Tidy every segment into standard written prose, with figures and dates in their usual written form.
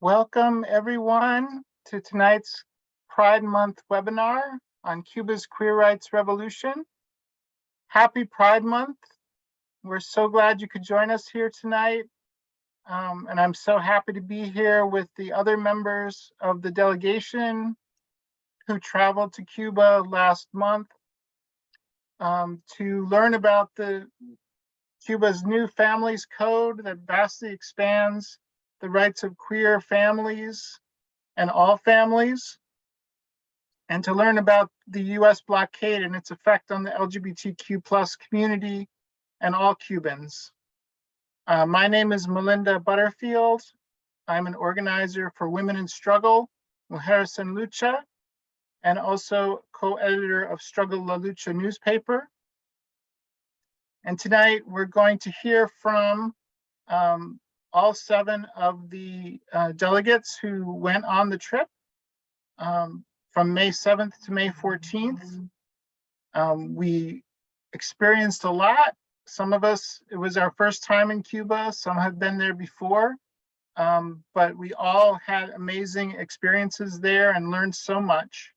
Welcome everyone to tonight's Pride Month webinar on Cuba's Queer Rights Revolution. Happy Pride Month. We're so glad you could join us here tonight. And I'm so happy to be here with the other members of the delegation who traveled to Cuba last month to learn about Cuba's new Families Code that vastly expands the rights of queer families and all families, and to learn about the US blockade and its effect on the LGBTQ plus community and all Cubans. My name is Melinda Butterfield. I'm an organizer for Women in Struggle-Mujeres and Lucha, and also co-editor of Struggle La Lucha newspaper. And tonight we're going to hear from all 7 of the delegates who went on the trip from May 7th to May 14th. We experienced a lot. Some of us, it was our first time in Cuba. Some have been there before, but we all had amazing experiences there and learned so much.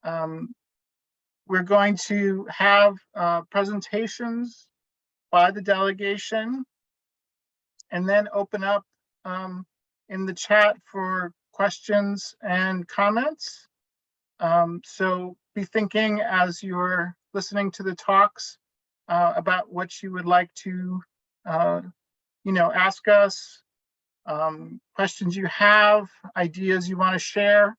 We're going to have presentations by the delegation, and then open up in the chat for questions and comments. So be thinking as you're listening to the talks about what you would like to ask us, questions you have, ideas you want to share,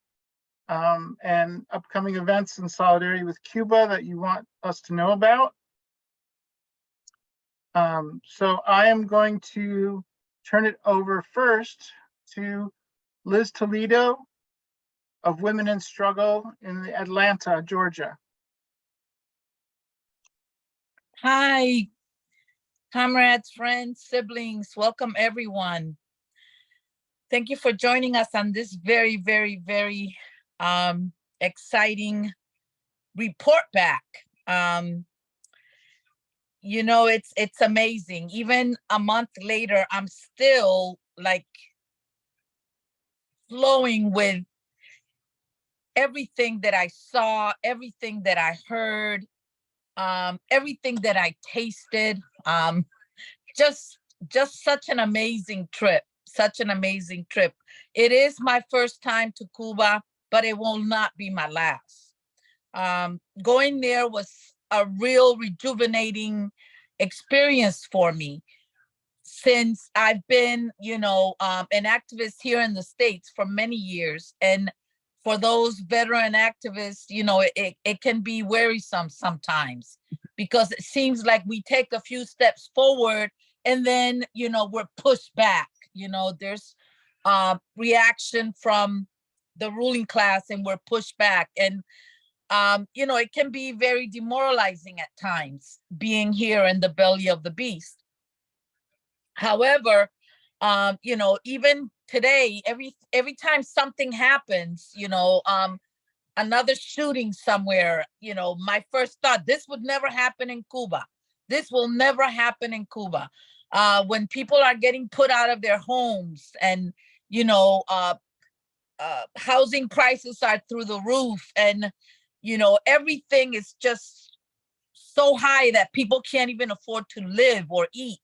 and upcoming events in solidarity with Cuba that you want us to know about. So I am going to turn it over first to Lizz Toledo of Women in Struggle in Atlanta, Georgia. Hi, comrades, friends, siblings, welcome everyone. Thank you for joining us on this very, very, very exciting report back. You know, it's amazing. Even a month later, I'm still like flowing with everything that I saw, everything that I heard, everything that I tasted. Just such an amazing trip, such an amazing trip. It is my first time to Cuba, but it will not be my last. Going there was a real rejuvenating experience for me, since I've been, an activist here in the States for many years. And for those veteran activists, it can be wearisome sometimes, because it seems like we take a few steps forward and then, we're pushed back. There's reaction from the ruling class and we're pushed back. And it can be very demoralizing at times, being here in the belly of the beast. However, even today, every time something happens, another shooting somewhere, my first thought, this would never happen in Cuba. This will never happen in Cuba. When people are getting put out of their homes and, housing prices are through the roof, and everything is just so high that people can't even afford to live or eat.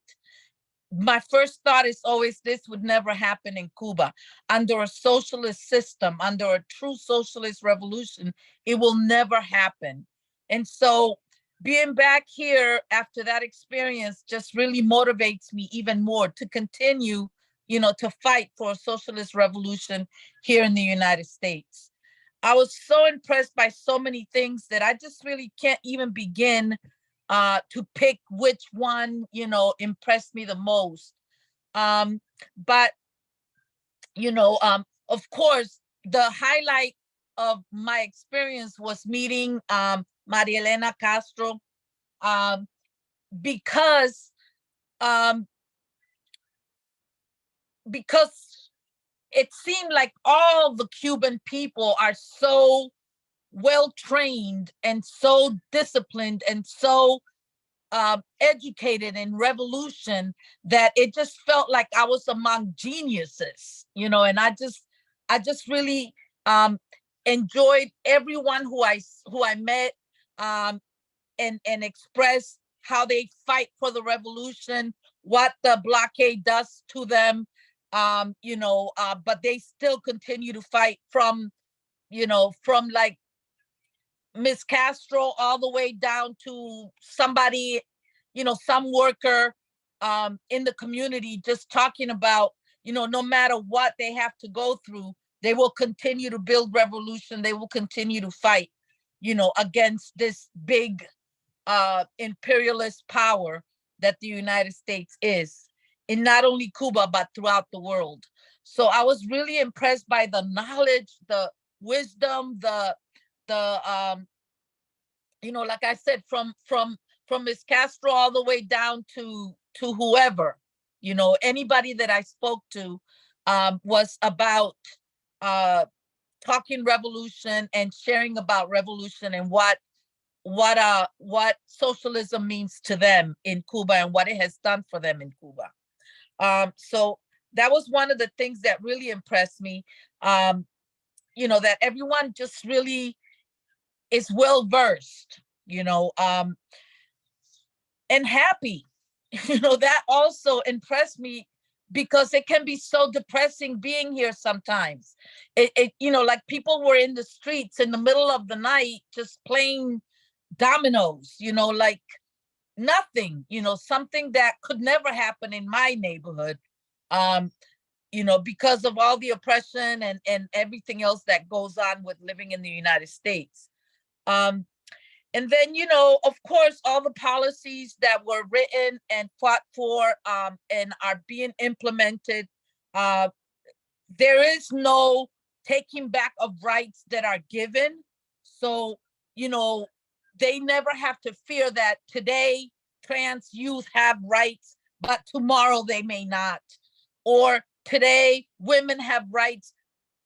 My first thought is always, this would never happen in Cuba. Under a socialist system, under a true socialist revolution, it will never happen. And so being back here after that experience just really motivates me even more to continue, to fight for a socialist revolution here in the United States. I was so impressed by so many things that I just really can't even begin to pick which one, impressed me the most. But, of course, the highlight of my experience was meeting Maria Elena Castro, because it seemed like all the Cuban people are so well trained and so disciplined and so educated in revolution that it just felt like I was among geniuses, you know, and I just really enjoyed everyone who I met, and express how they fight for the revolution, what the blockade does to them, you know, but they still continue to fight from, you know, from like Miss Castro all the way down to somebody, you know, some worker in the community, just talking about, you know, no matter what they have to go through, they will continue to build revolution. They will continue to fight, you know, against this big imperialist power that the United States is in not only Cuba, but throughout the world. So I was really impressed by the knowledge, the wisdom, you know, like I said, from Miss Castro all the way down to whoever, you know, anybody that I spoke to was about talking revolution and sharing about revolution and what socialism means to them in Cuba and what it has done for them in Cuba. So that was one of the things that really impressed me. You know, that everyone just really is well versed, you know, and happy. You know, that also impressed me because it can be so depressing being here sometimes. You know, like people were in the streets in the middle of the night just playing dominoes, you know, like nothing, you know, something that could never happen in my neighborhood, you know, because of all the oppression and everything else that goes on with living in the United States. And then, you know, of course, all the policies that were written and fought for and are being implemented, there is no taking back of rights that are given. So, you know, they never have to fear that today trans youth have rights, but tomorrow they may not. Or today women have rights,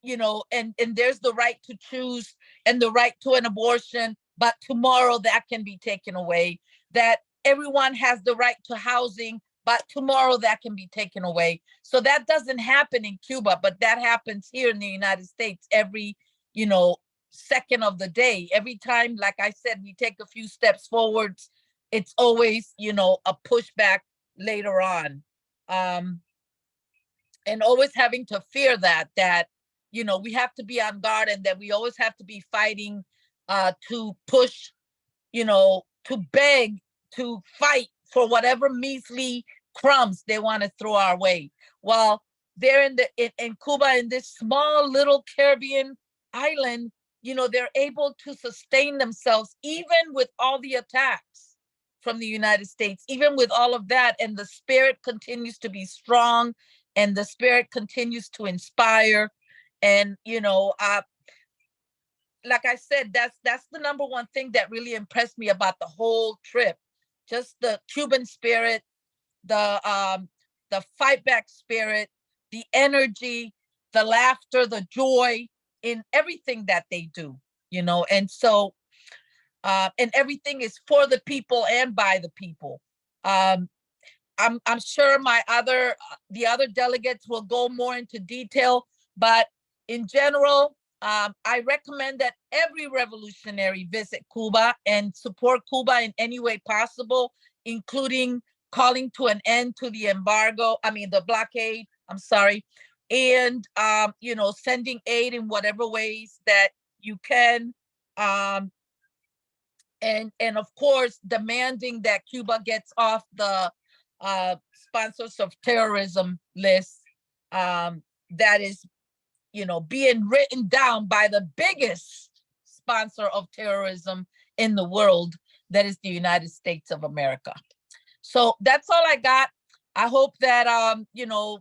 you know, and there's the right to choose and the right to an abortion, but tomorrow that can be taken away. That everyone has the right to housing, but tomorrow that can be taken away. So that doesn't happen in Cuba, but that happens here in the United States every, you know, second of the day. Every time, like I said, we take a few steps forwards, it's always, you know, a pushback later on. And always having to fear that, you know, we have to be on guard and that we always have to be fighting to push, you know, to beg, to fight for whatever measly crumbs they want to throw our way. While they're in Cuba, in this small little Caribbean island, you know, they're able to sustain themselves even with all the attacks from the United States, even with all of that, and the spirit continues to be strong and the spirit continues to inspire. And, you know, like I said, that's the number one thing that really impressed me about the whole trip. Just the Cuban spirit, the fight back spirit, the energy, the laughter, the joy in everything that they do, you know. And so and everything is for the people and by the people. I'm sure the other delegates will go more into detail, but in general, I recommend that every revolutionary visit Cuba and support Cuba in any way possible, including calling to an end to the the blockade, I'm sorry, and, you know, sending aid in whatever ways that you can. And of course, demanding that Cuba gets off the sponsors of terrorism list that is, you know, being written down by the biggest sponsor of terrorism in the world, that is the United States of America. So that's all I got. I hope that, you know,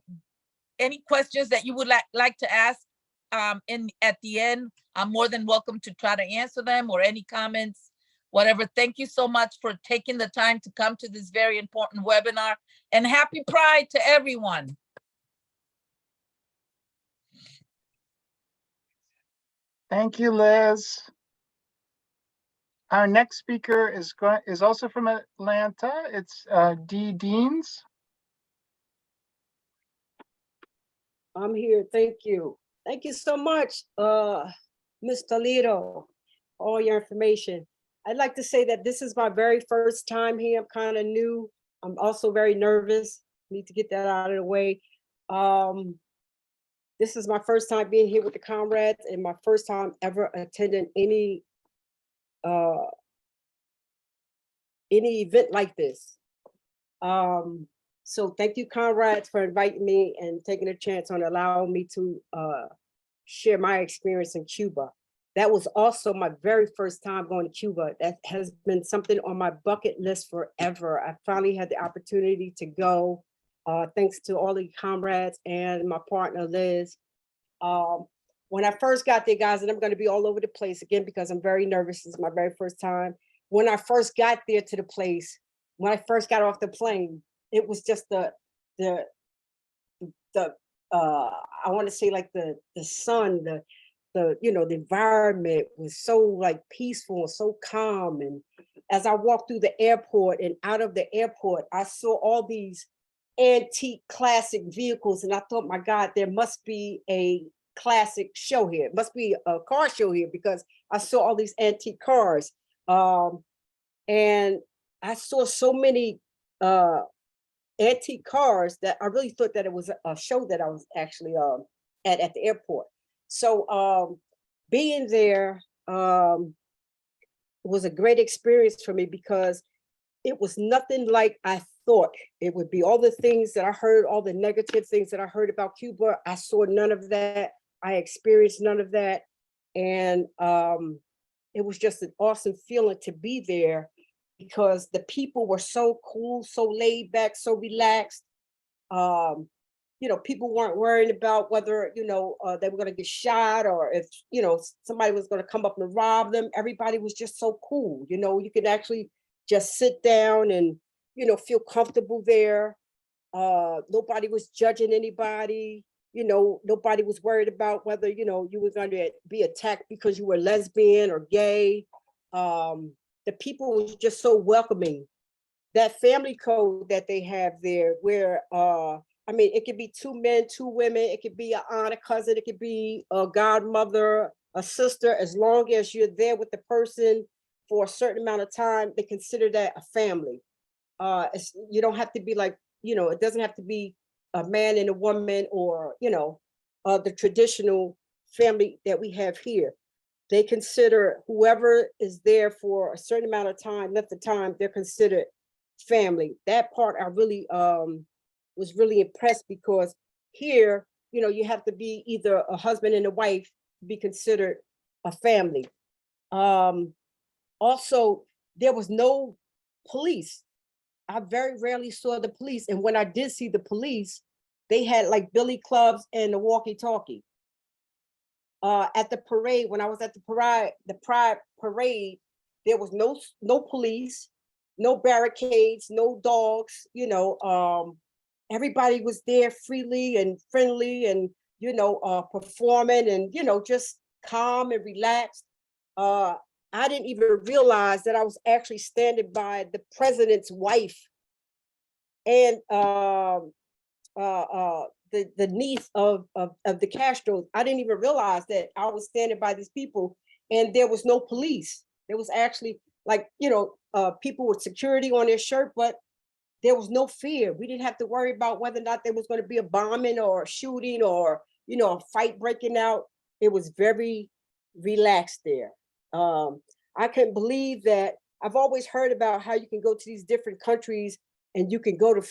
any questions that you would like to ask at the end, I'm more than welcome to try to answer them, or any comments, whatever. Thank you so much for taking the time to come to this very important webinar, and happy Pride to everyone. Thank you, Liz. Our next speaker is also from Atlanta. It's Dee Deans. I'm here. Thank you. Thank you so much, Ms. Toledo, all your information. I'd like to say that this is my very first time here. I'm kind of new. I'm also very nervous. Need to get that out of the way. This is my first time being here with the comrades and my first time ever attending any event like this. So thank you, comrades, for inviting me and taking a chance on allowing me to share my experience in Cuba. That was also my very first time going to Cuba. That has been something on my bucket list forever. I finally had the opportunity to go, thanks to all the comrades and my partner, Lizz. When I first got there, guys, and I'm going to be all over the place again because I'm very nervous. This is my very first time. When I first got there to the place, when I first got off the plane, it was just I want to say like the sun, the environment was so like peaceful and so calm. And as I walked through the airport and out of the airport, I saw all these antique classic vehicles, and I thought, my God, there must be a classic show here. It must be a car show here because I saw all these antique cars. And I saw so many antique cars that I really thought that it was a show that I was actually at the airport. So being there was a great experience for me because it was nothing like I thought it would be. All the things that I heard, all the negative things that I heard about Cuba, I saw none of that. I experienced none of that. And it was just an awesome feeling to be there because the people were so cool, so laid back, so relaxed. People weren't worried about whether, they were going to get shot or if, somebody was going to come up and rob them. Everybody was just so cool. You could actually just sit down and, feel comfortable there. Nobody was judging anybody. Nobody was worried about whether, you were going to be attacked because you were lesbian or gay. The people was just so welcoming. That family code that they have there where, it could be 2 men, 2 women, it could be an aunt, a cousin, it could be a godmother, a sister, as long as you're there with the person for a certain amount of time, they consider that a family. You don't have to be like, it doesn't have to be a man and a woman or, the traditional family that we have here. They consider whoever is there for a certain amount of time, length of time, they're considered family. That part I really was really impressed because here, you have to be either a husband and a wife to be considered a family. Also, there was no police. I very rarely saw the police. And when I did see the police, they had like billy clubs and a walkie-talkie. At the parade, when I was at the Pride parade, there was no police, no barricades, no dogs, everybody was there freely and friendly and, performing and, just calm and relaxed. I didn't even realize that I was actually standing by the president's wife and the niece of the Castros. I didn't even realize that I was standing by these people and there was no police. There was actually people with security on their shirt, but there was no fear. We didn't have to worry about whether or not there was going to be a bombing or a shooting or, a fight breaking out. It was very relaxed there. I couldn't believe that. I've always heard about how you can go to these different countries and you can go to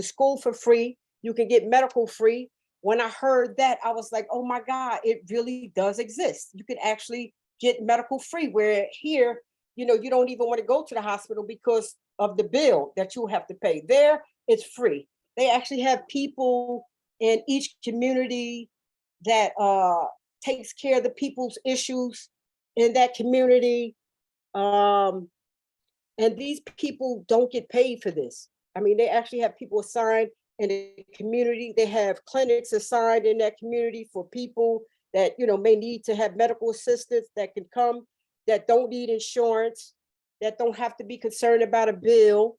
school for free. You can get medical free. When I heard that, I was like, oh my God, it really does exist. You can actually get medical free, where here, you don't even want to go to the hospital because of the bill that you'll have to pay. There, it's free. They actually have people in each community that takes care of the people's issues in that community. And these people don't get paid for this. They actually have people assigned in the community. They have clinics assigned in that community for people that, may need to have medical assistance that can come. that don't need insurance, that don't have to be concerned about a bill.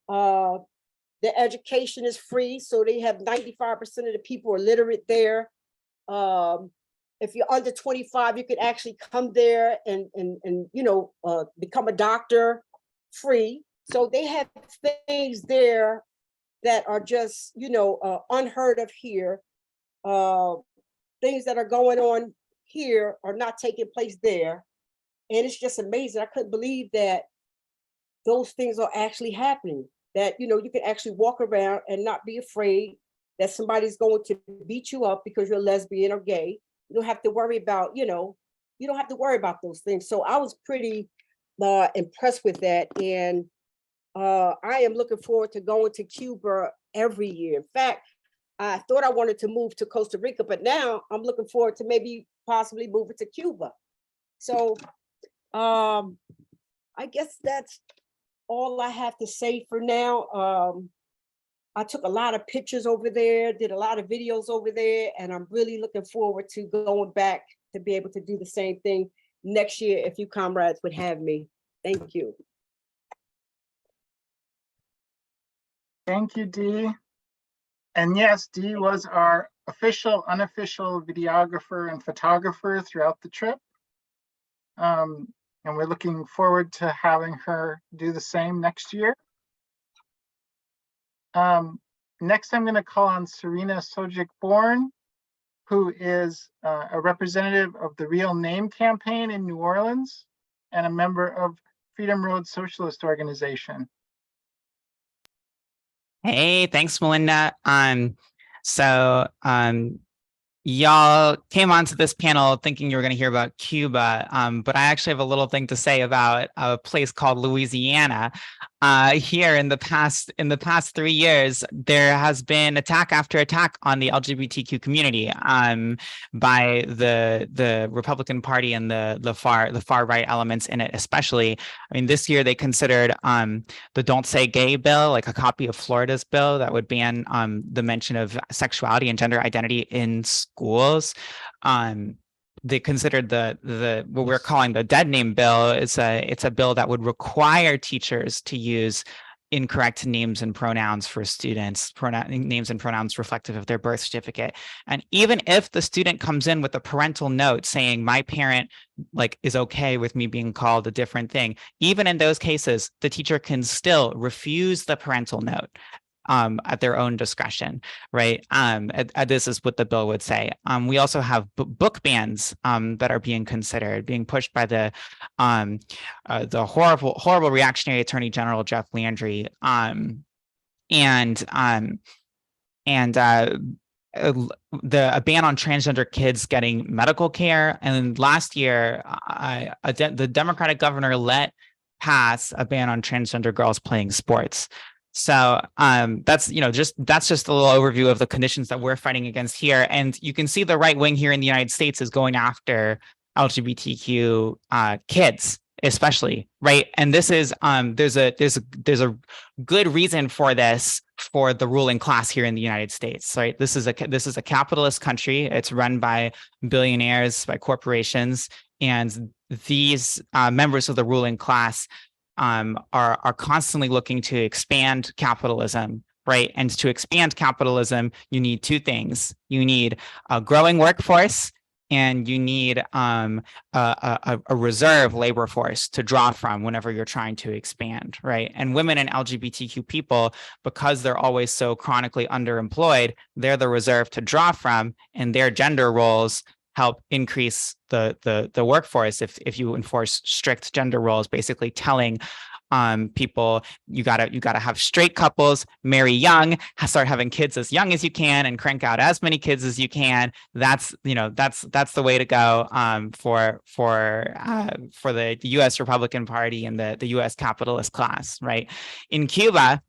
The education is free, so they have 95% of the people are literate there. If you're under 25, you can actually come there and you know, become a doctor free. So they have things there that are just, you know, unheard of here. Things that are going on here are not taking place there. And it's just amazing. I couldn't believe that those things are actually happening. That, you know, you can actually walk around and not be afraid that somebody's going to beat you up because you're lesbian or gay. You don't have to worry about, you know, you don't have to worry about those things. So I was pretty impressed with that. And I am looking forward to going to Cuba every year. In fact, I thought I wanted to move to Costa Rica, but now I'm looking forward to maybe possibly moving to Cuba. So I guess that's all I have to say for now. I took a lot of pictures over there, did a lot of videos over there, and I'm really looking forward to going back to be able to do the same thing next year if you comrades would have me. Thank you. Thank you, Dee. And yes, Dee was our official, unofficial videographer and photographer throughout the trip. And we're looking forward to having her do the same next year. Next, I'm going to call on Serena Sojic-Borne, who is a representative of the Real Name Campaign in New Orleans and a member of Freedom Road Socialist organization. Hey, thanks, Melinda. Y'all came onto this panel thinking you were going to hear about Cuba, but I actually have a little thing to say about a place called Louisiana. Here in the past 3 years, there has been attack after attack on the LGBTQ community by the Republican Party and the far right elements in it, especially. I mean, this year they considered the Don't Say Gay bill, like a copy of Florida's bill that would ban the mention of sexuality and gender identity in schools. They considered the what we're calling the dead name bill. It's a bill that would require teachers to use incorrect names and pronouns for students, names and pronouns reflective of their birth certificate. And even if the student comes in with a parental note saying my parent is okay with me being called a different thing, even in those cases, the teacher can still refuse the parental note at their own discretion, right? This is what the bill would say. We also have book bans that are being considered, being pushed by the horrible reactionary Attorney General Jeff Landry, a ban on transgender kids getting medical care. And last year, the Democratic governor let pass a ban on transgender girls playing sports. So that's just a little overview of the conditions that we're fighting against here. And you can see the right wing here in the United States is going after LGBTQ kids, especially, right? And this is there's a good reason for this for the ruling class here in the United States, right? This is a capitalist country. It's run by billionaires, by corporations, and these members of the ruling class are constantly looking to expand capitalism, right? And to expand capitalism, you need two things. You need a growing workforce, and you need a reserve labor force to draw from whenever you're trying to expand, right? And women and LGBTQ people, because they're always so chronically underemployed, they're the reserve to draw from, and their gender roles help increase the workforce if you enforce strict gender roles, basically telling people you gotta have straight couples, marry young, start having kids as young as you can, and crank out as many kids as you can. That's the way to go for the U.S. Republican Party and the U.S. capitalist class, right? In Cuba,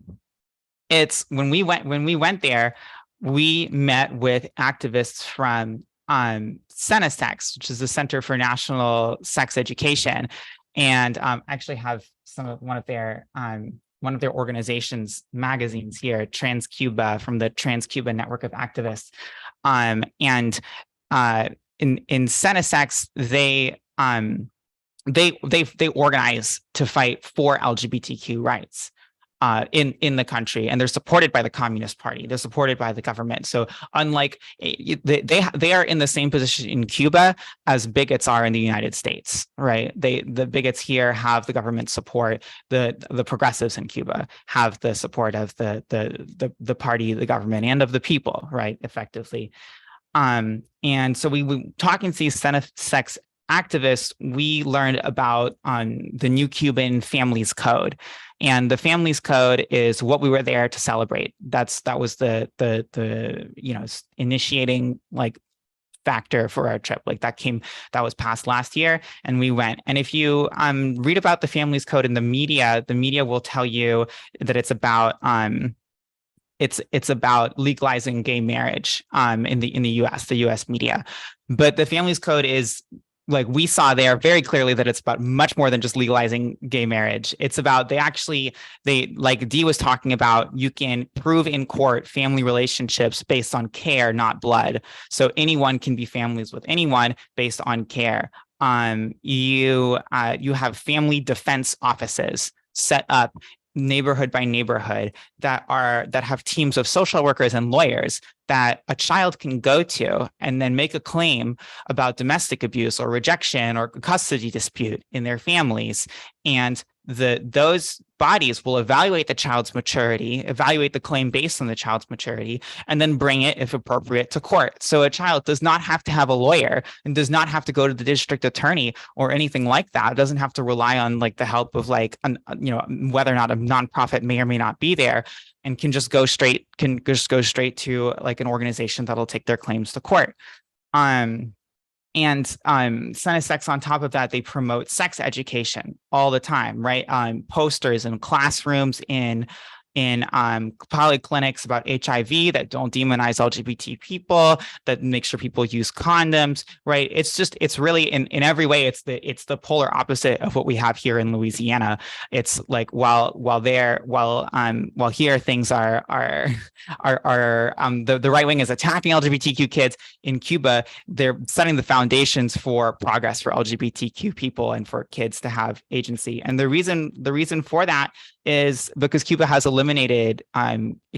it's when we went there, we met with activists from CENESEX, which is the Center for National Sex Education, and actually have one of their organizations magazines here, Trans Cuba, from the Trans Cuba Network of Activists, and in CENESEX, they they organize to fight for LGBTQ rights in the country, and they're supported by the Communist Party. They're supported by the government. So unlike they are in the same position in Cuba as bigots are in the United States, right? The bigots here have the government support. The progressives in Cuba have the support of the party, the government, and of the people, right? Effectively. And so we talking to these sex activists, we learned about the new Cuban Families Code. And the Families Code is what we were there to celebrate. That was the initiating like factor for our trip. Like that was passed last year, and we went. And if you read about the Families Code in the media will tell you that it's about it's about legalizing gay marriage in the US media. But the Families Code is, like we saw there very clearly, that it's about much more than just legalizing gay marriage. It's about they like Dee was talking about, you can prove in court family relationships based on care, not blood. So anyone can be families with anyone based on care. You have family defense offices set up neighborhood by neighborhood that have teams of social workers and lawyers that a child can go to and then make a claim about domestic abuse or rejection or custody dispute in their families. And those bodies will evaluate the child's maturity, evaluate the claim based on the child's maturity, and then bring it, if appropriate, to court. So a child does not have to have a lawyer and does not have to go to the district attorney or anything like that. It doesn't have to rely on like the help of like, whether or not a nonprofit may or may not be there, and can just go straight to like an organization that'll take their claims to court. And Sex, on top of that, they promote sex education all the time, right? Posters in classrooms, in polyclinics about HIV that don't demonize LGBT people, that make sure people use condoms, right? It's really in every way, it's the polar opposite of what we have here in Louisiana. It's like while here things are the right wing is attacking LGBTQ kids, in Cuba they're setting the foundations for progress for LGBTQ people and for kids to have agency. And the reason for that is because Cuba has eliminated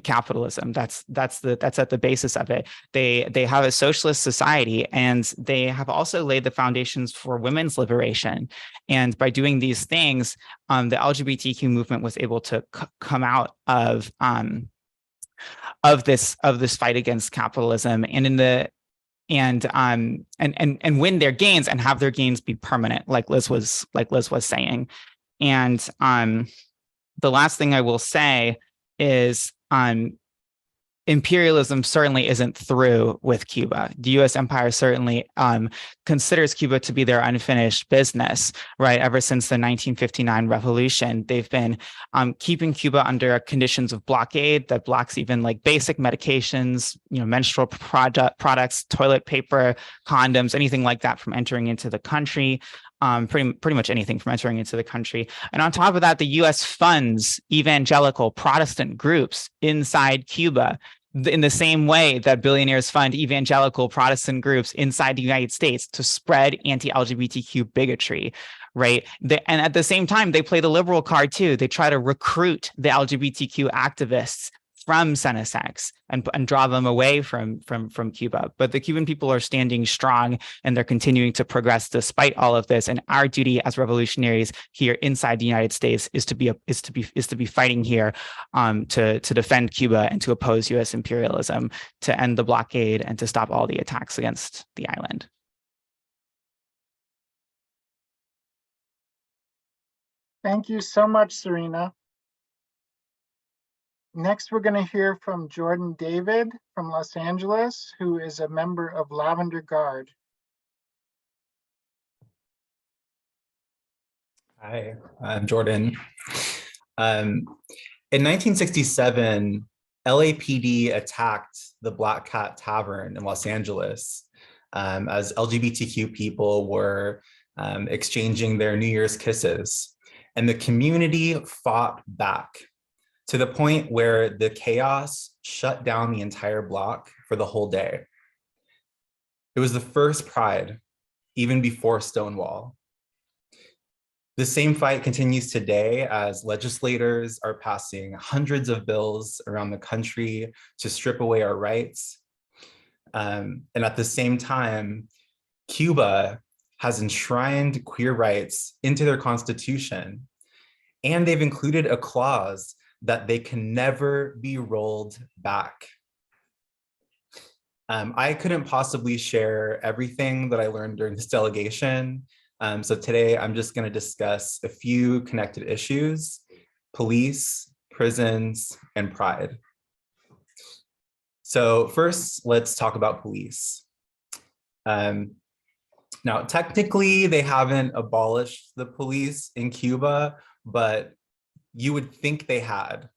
capitalism. That's at the basis of it. They have a socialist society, and they have also laid the foundations for women's liberation. And by doing these things, the LGBTQ movement was able to come out of this fight against capitalism, and and win their gains and have their gains be permanent, like Lizz was saying. And the last thing I will say is imperialism certainly isn't through with Cuba. The U.S. empire certainly considers Cuba to be their unfinished business, right? Ever since the 1959 revolution, they've been keeping Cuba under conditions of blockade that blocks even like basic medications, menstrual products, toilet paper, condoms, anything like that from entering into the country. Pretty much anything from entering into the country. And on top of that, the U.S. funds evangelical Protestant groups inside Cuba in the same way that billionaires fund evangelical Protestant groups inside the United States to spread anti-LGBTQ bigotry, right? And at the same time, they play the liberal card too. They try to recruit the LGBTQ activists from Sex and draw them away from Cuba. But the Cuban people are standing strong, and they're continuing to progress despite all of this. And our duty as revolutionaries here inside the United States is to be fighting here to defend Cuba and to oppose U.S. imperialism, to end the blockade, and to stop all the attacks against the island. Thank you so much, Serena. Next, we're going to hear from Jordan David from Los Angeles, who is a member of Lavender Guard. Hi, I'm Jordan. In 1967, LAPD attacked the Black Cat Tavern in Los Angeles as LGBTQ people were exchanging their New Year's kisses. And the community fought back, to the point where the chaos shut down the entire block for the whole day. It was the first Pride, even before Stonewall. The same fight continues today as legislators are passing hundreds of bills around the country to strip away our rights. And at the same time, Cuba has enshrined queer rights into their constitution, and they've included a clause that they can never be rolled back. I couldn't possibly share everything that I learned during this delegation. So today I'm just going to discuss a few connected issues: police, prisons, and pride. So first, let's talk about police. Now, technically, they haven't abolished the police in Cuba, but you would think they had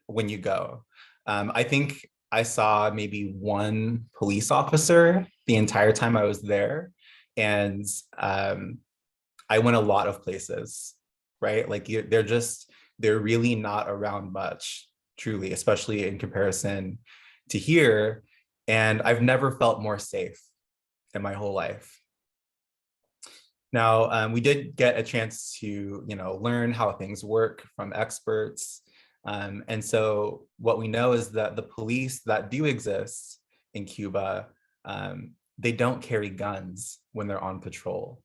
when you go. I think I saw maybe one police officer the entire time I was there. And I went a lot of places, right? Like they're really not around much, truly, especially in comparison to here. And I've never felt more safe in my whole life. Now, we did get a chance to, learn how things work from experts. And so what we know is that the police that do exist in Cuba, they don't carry guns when they're on patrol.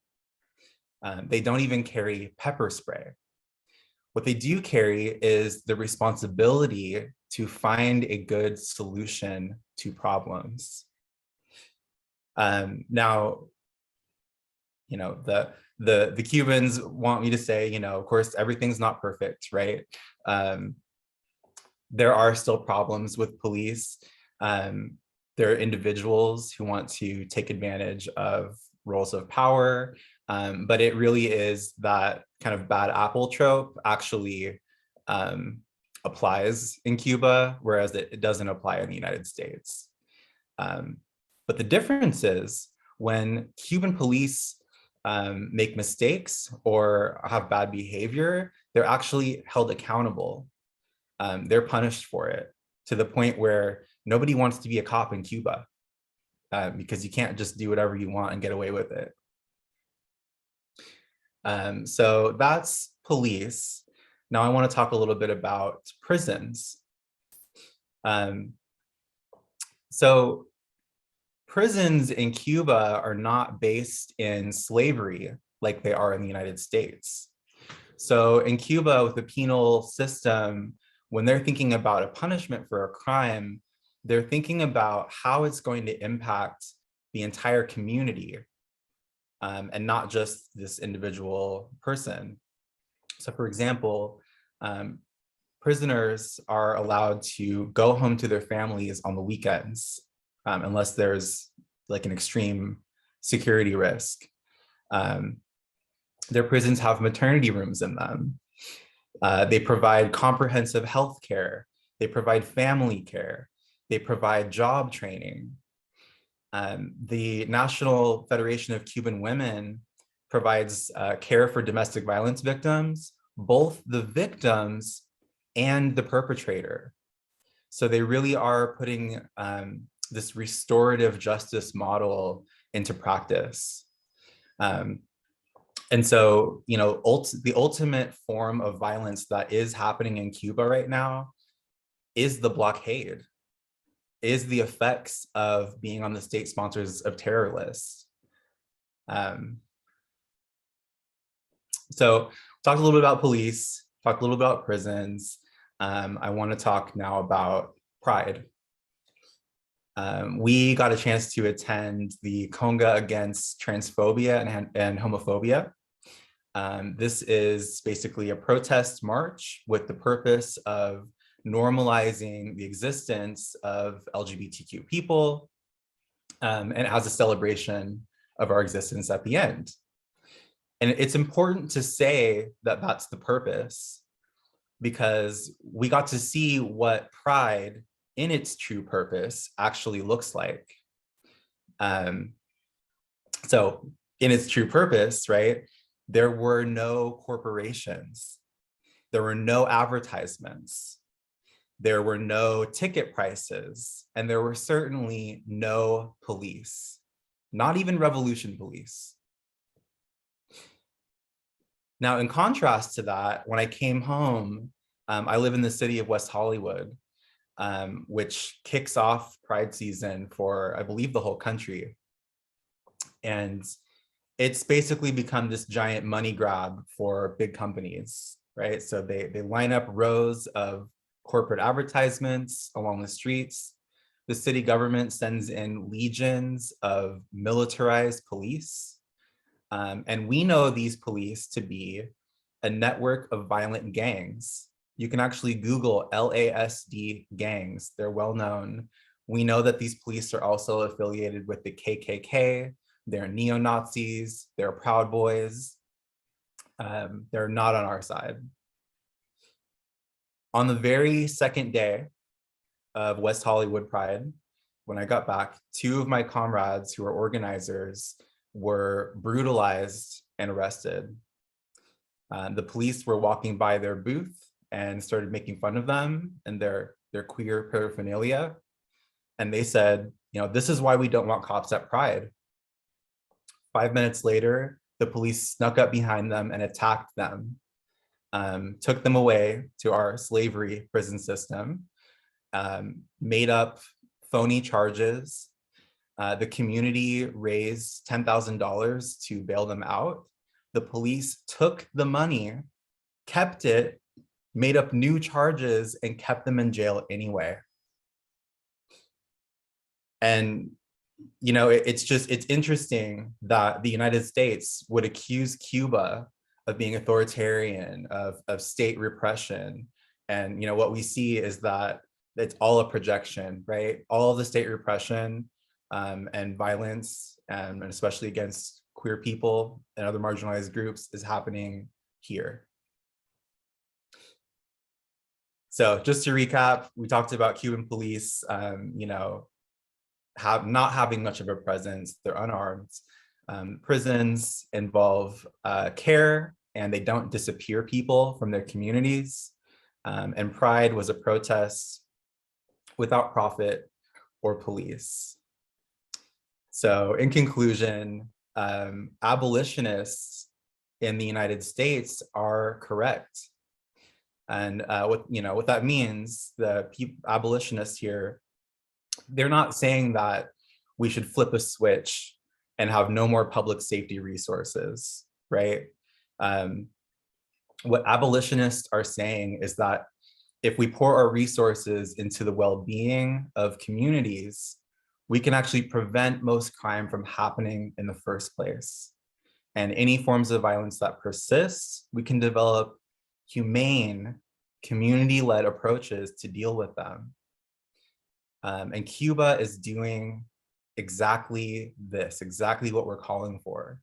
They don't even carry pepper spray. What they do carry is the responsibility to find a good solution to problems. Now, the Cubans want me to say, of course, everything's not perfect, right? There are still problems with police. There are individuals who want to take advantage of roles of power, but it really is that kind of bad apple trope actually applies in Cuba, whereas it doesn't apply in the United States. But the difference is when Cuban police make mistakes or have bad behavior, they're actually held accountable. They're punished for it, to the point where nobody wants to be a cop in Cuba because you can't just do whatever you want and get away with it. So that's police. Now I want to talk a little bit about prisons. So prisons in Cuba are not based in slavery like they are in the United States. So in Cuba, with the penal system, when they're thinking about a punishment for a crime, they're thinking about how it's going to impact the entire community and not just this individual person. So for example, prisoners are allowed to go home to their families on the weekends, unless there's like an extreme security risk. Their prisons have maternity rooms in them. They provide comprehensive health care. They provide family care. They provide job training. The National Federation of Cuban Women provides care for domestic violence victims, both the victims and the perpetrator. So they really are putting this restorative justice model into practice. And so, the ultimate form of violence that is happening in Cuba right now is the blockade, is the effects of being on the state sponsors of terror lists. So talk a little bit about police, talk a little bit about prisons. I want to talk now about pride. We got a chance to attend the Conga Against Transphobia and Homophobia. This is basically a protest march with the purpose of normalizing the existence of LGBTQ people, and it has a celebration of our existence at the end. And it's important to say that that's the purpose, because we got to see what pride in its true purpose actually looks like. So in its true purpose, right, there were no corporations, there were no advertisements, there were no ticket prices, and there were certainly no police, not even revolution police. Now, in contrast to that, when I came home, I live in the city of West Hollywood, which kicks off Pride season for, I believe, the whole country. And it's basically become this giant money grab for big companies, right? So they line up rows of corporate advertisements along the streets. The city government sends in legions of militarized police. And we know these police to be a network of violent gangs. You can actually Google LASD gangs. They're well known. We know that these police are also affiliated with the KKK. They're neo-Nazis, they're Proud Boys. They're not on our side. On the very second day of West Hollywood Pride, when I got back, 2 of my comrades who are organizers were brutalized and arrested. The police were walking by their booth and started making fun of them and their queer paraphernalia. And they said, you know, this is why we don't want cops at Pride. 5 minutes later, the police snuck up behind them and attacked them, took them away to our slavery prison system, made up phony charges. The community raised $10,000 to bail them out. The police took the money, kept it, made up new charges, and kept them in jail anyway. And you know, it's interesting that the United States would accuse Cuba of being authoritarian, of state repression. And, you know, what we see is that it's all a projection, right? All of the state repression and violence, and especially against queer people and other marginalized groups, is happening here. So just to recap, we talked about Cuban police, you know, not having much of a presence. They're unarmed. Prisons involve care, and they don't disappear people from their communities. And Pride was a protest without profit or police. So in conclusion, abolitionists in the United States are correct. And what that means, the abolitionists here, they're not saying that we should flip a switch and have no more public safety resources, right? What abolitionists are saying is that if we pour our resources into the well-being of communities, we can actually prevent most crime from happening in the first place. And any forms of violence that persist, we can develop humane, community-led approaches to deal with them. And Cuba is doing exactly this, exactly what we're calling for.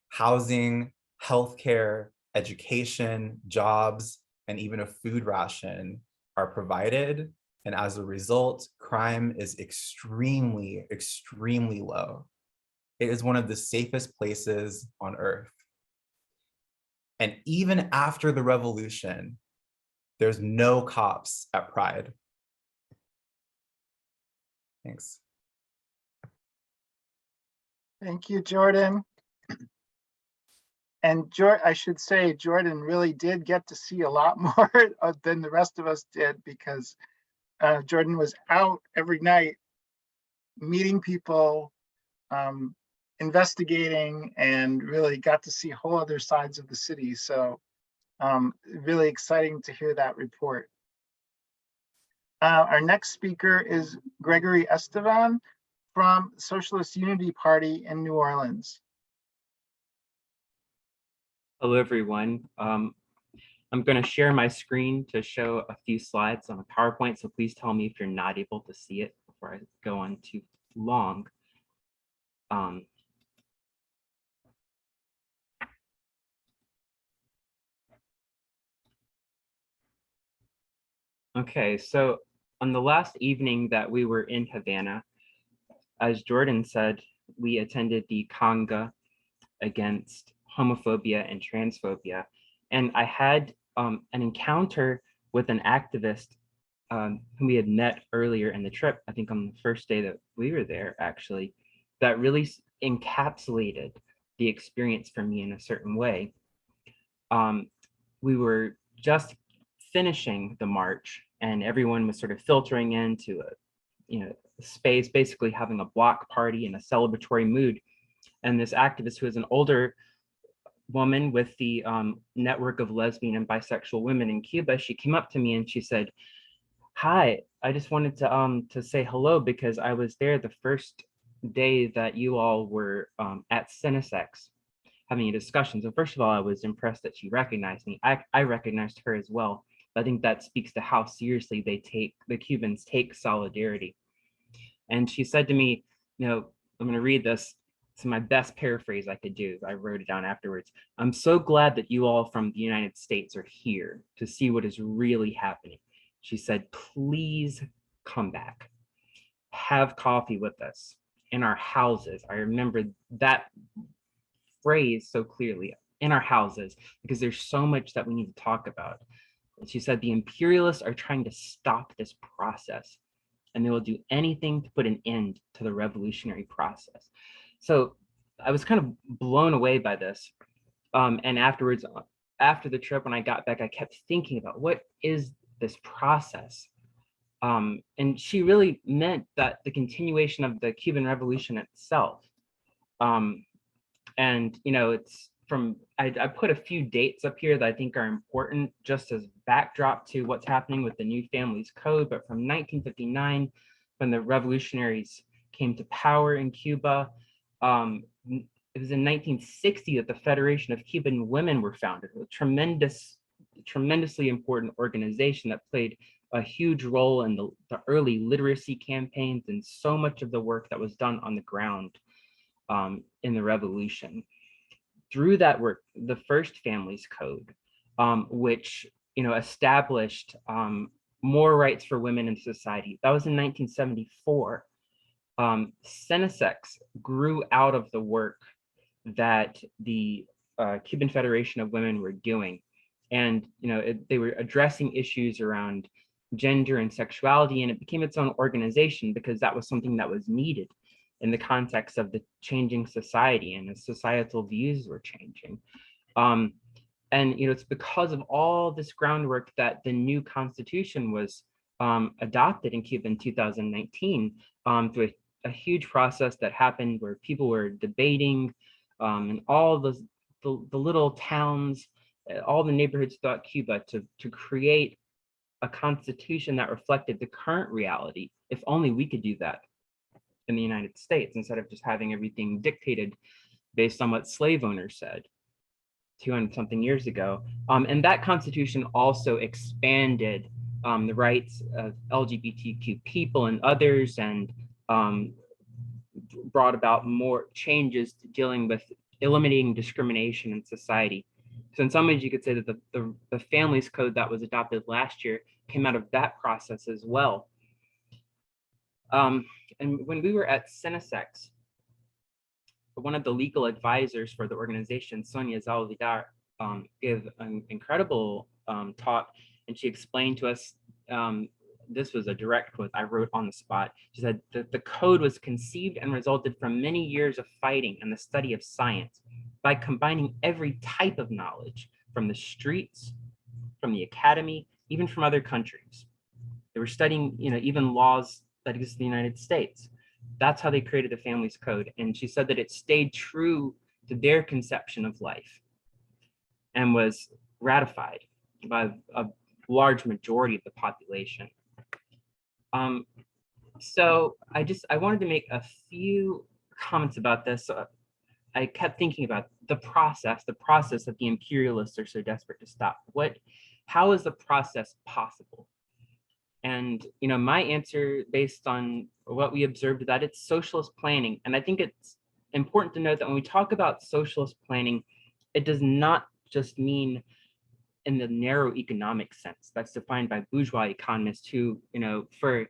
Housing, healthcare, education, jobs, and even a food ration are provided. And as a result, crime is extremely, extremely low. It is one of the safest places on earth. And even after the revolution, there's no cops at Pride. Thanks. Thank you, Jordan. And I should say, Jordan really did get to see a lot more than the rest of us did, because Jordan was out every night meeting people, investigating, and really got to see whole other sides of the city. So really exciting to hear that report. Our next speaker is Gregory Esteven from Socialist Unity Party in New Orleans. Hello, everyone. I'm going to share my screen to show a few slides on a PowerPoint, so please tell me if you're not able to see it before I go on too long. Okay, so on the last evening that we were in Havana, as Jordan said, we attended the conga against homophobia and transphobia. And I had an encounter with an activist whom we had met earlier in the trip, I think on the first day that we were there, actually, that really encapsulated the experience for me in a certain way. we were just finishing the march, and everyone was sort of filtering into a space, basically having a block party in a celebratory mood. And this activist, who is an older woman with the network of lesbian and bisexual women in Cuba, she came up to me and she said, "Hi, I just wanted to say hello because I was there the first day that you all were at Cinesex having a discussion. So first of all, I was impressed that she recognized me. I recognized her as well. I think that speaks to how seriously the Cubans take solidarity." And she said to me, I'm going to read this. It's my best paraphrase I could do. I wrote it down afterwards. "I'm so glad that you all from the United States are here to see what is really happening." She said, "Please come back. Have coffee with us in our houses." I remember that phrase so clearly, "in our houses," because there's so much that we need to talk about. And she said, "The imperialists are trying to stop this process, and they will do anything to put an end to the revolutionary process." So I was kind of blown away by this. And afterwards, after the trip, when I got back, I kept thinking about what is this process? And she really meant that the continuation of the Cuban Revolution itself. And it's from, I put a few dates up here that I think are important just as backdrop to what's happening with the new Families Code. But from 1959, when the revolutionaries came to power in Cuba, it was in 1960 that the Federation of Cuban Women were founded, a tremendously important organization that played a huge role in the early literacy campaigns and so much of the work that was done on the ground in the revolution. Through that work, the first Families Code, which established more rights for women in society, that was in 1974. Cinesex grew out of the work that the Cuban Federation of Women were doing. And they were addressing issues around gender and sexuality, and it became its own organization because that was something that was needed in the context of the changing society and as societal views were changing. And it's because of all this groundwork that the new constitution was adopted in Cuba in 2019 through a huge process that happened where people were debating in all the little towns, all the neighborhoods throughout Cuba to create a constitution that reflected the current reality. If only we could do that in the United States instead of just having everything dictated based on what slave owners said 200 something years ago. And that constitution also expanded the rights of LGBTQ people and others, and brought about more changes to dealing with eliminating discrimination in society. So in some ways, you could say that the Families Code that was adopted last year came out of that process as well. And when we were at Cinesex, one of the legal advisors for the organization, Sonia Zalvidar, gave an incredible talk, and she explained to us, this was a direct quote I wrote on the spot. She said that the code was conceived and resulted from many years of fighting and the study of science by combining every type of knowledge from the streets, from the academy, even from other countries. They were studying, even laws that exist in the United States. That's how they created the Families Code. And she said that it stayed true to their conception of life and was ratified by a large majority of the population. So I wanted to make a few comments about this. I kept thinking about the process that the imperialists are so desperate to stop. How is the process possible? And my answer, based on what we observed, that it's socialist planning. And I think it's important to note that when we talk about socialist planning, it does not just mean in the narrow economic sense that's defined by bourgeois economists who, for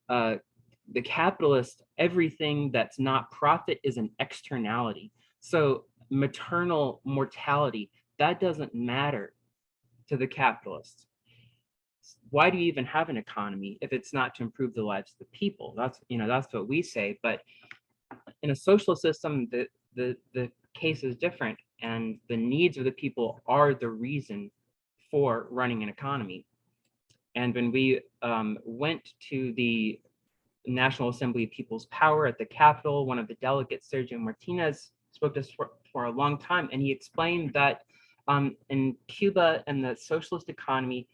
the capitalist, everything that's not profit is an externality. So maternal mortality, that doesn't matter to the capitalists. Why do you even have an economy if it's not to improve the lives of the people? That's what we say. But in a socialist system, the case is different. and the needs of the people are the reason for running an economy. And when we went to the National Assembly of People's Power at the Capitol, one of the delegates, Sergio Martinez, spoke to us for a long time, and he explained that in Cuba and the socialist economy,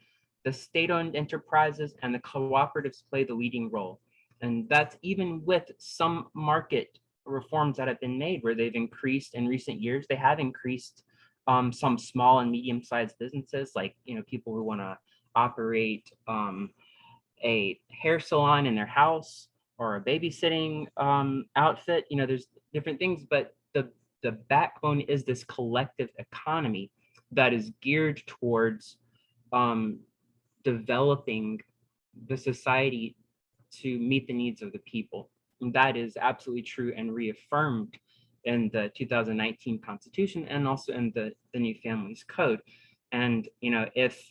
the state-owned enterprises and the cooperatives play the leading role. And that's even with some market reforms that have been made, where they've increased in recent years. They have increased some small and medium-sized businesses, like, you know, people who want to operate a hair salon in their house or a babysitting outfit. You know, there's different things, but the backbone is this collective economy that is geared towards developing the society to meet the needs of the people. And that is absolutely true and reaffirmed in the 2019 Constitution and also in the New Families Code. And, you know, if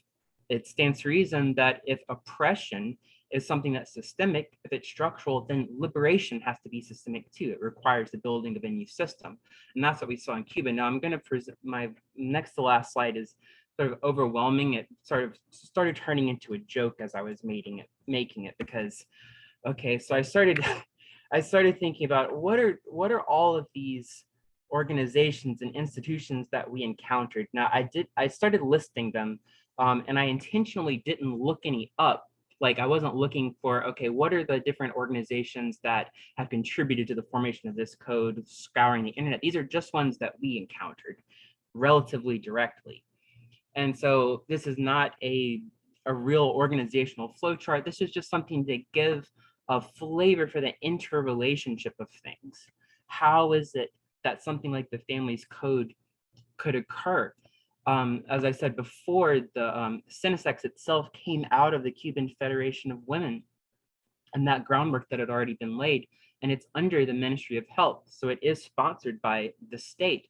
it stands to reason that if oppression is something that's systemic, if it's structural, then liberation has to be systemic too. It requires the building of a new system. And that's what we saw in Cuba. Now I'm going to present my next to last slide is sort of overwhelming. It sort of started turning into a joke as I was making it because, okay, so I started thinking about what are all of these organizations and institutions that we encountered. Now I started listing them, and I intentionally didn't look any up. Like I wasn't looking for, okay, what are the different organizations that have contributed to the formation of this code, scouring the internet. These are just ones that we encountered relatively directly. And so this is not a real organizational flowchart. This is just something to give a flavor for the interrelationship of things. How is it that something like the Families Code could occur? As I said before, the Cinesex itself came out of the Cuban Federation of Women and that groundwork that had already been laid, and it's under the Ministry of Health. So it is sponsored by the state.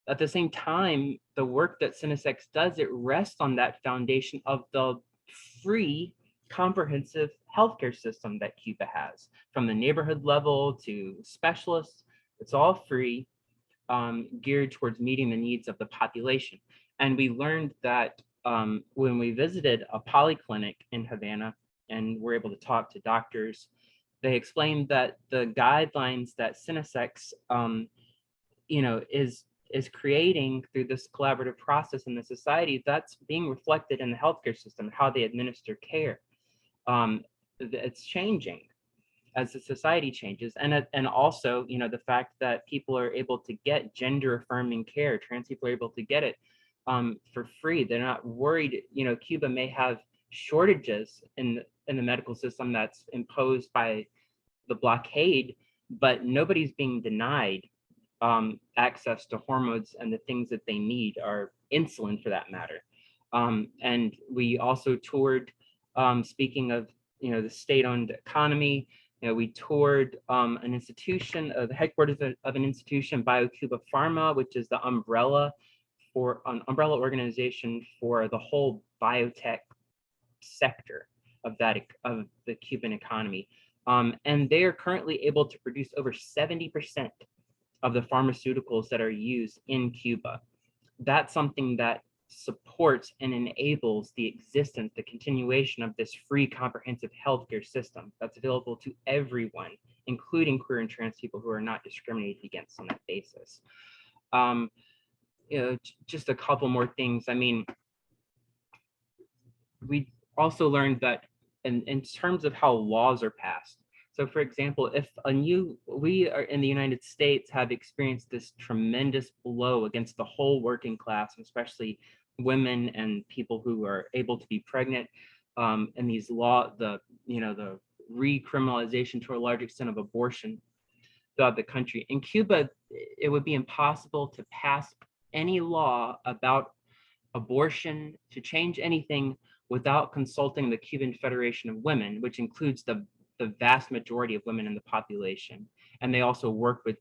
At the same time, the work that Cinesex does, it rests on that foundation of the free, comprehensive healthcare system that Cuba has, from the neighborhood level to specialists. It's all free, geared towards meeting the needs of the population. And we learned that when we visited a polyclinic in Havana and were able to talk to doctors, they explained that the guidelines that Cinesex is creating through this collaborative process in the society, that's being reflected in the healthcare system, how they administer care. It's changing as the society changes, and also, you know, the fact that people are able to get gender affirming care, trans people are able to get it for free. They're not worried. You know, Cuba may have shortages in the medical system that's imposed by the blockade, but nobody's being denied access to hormones and the things that they need, are insulin for that matter. And we also toured, speaking of, you know, the state-owned economy, you know, we toured an institution, the headquarters of an institution, BioCuba Pharma, which is the umbrella organization for the whole biotech sector of the Cuban economy. And they are currently able to produce over 70% of the pharmaceuticals that are used in Cuba. That's something that supports and enables the existence, the continuation of this free, comprehensive healthcare system that's available to everyone, including queer and trans people who are not discriminated against on that basis. You know, just a couple more things. I mean, we also learned that in terms of how laws are passed. So for example, if we are in the United States have experienced this tremendous blow against the whole working class, especially women and people who are able to be pregnant, and these the recriminalization to a large extent of abortion throughout the country. In Cuba, it would be impossible to pass any law about abortion, to change anything without consulting the Cuban Federation of Women, which includes the vast majority of women in the population. And they also work with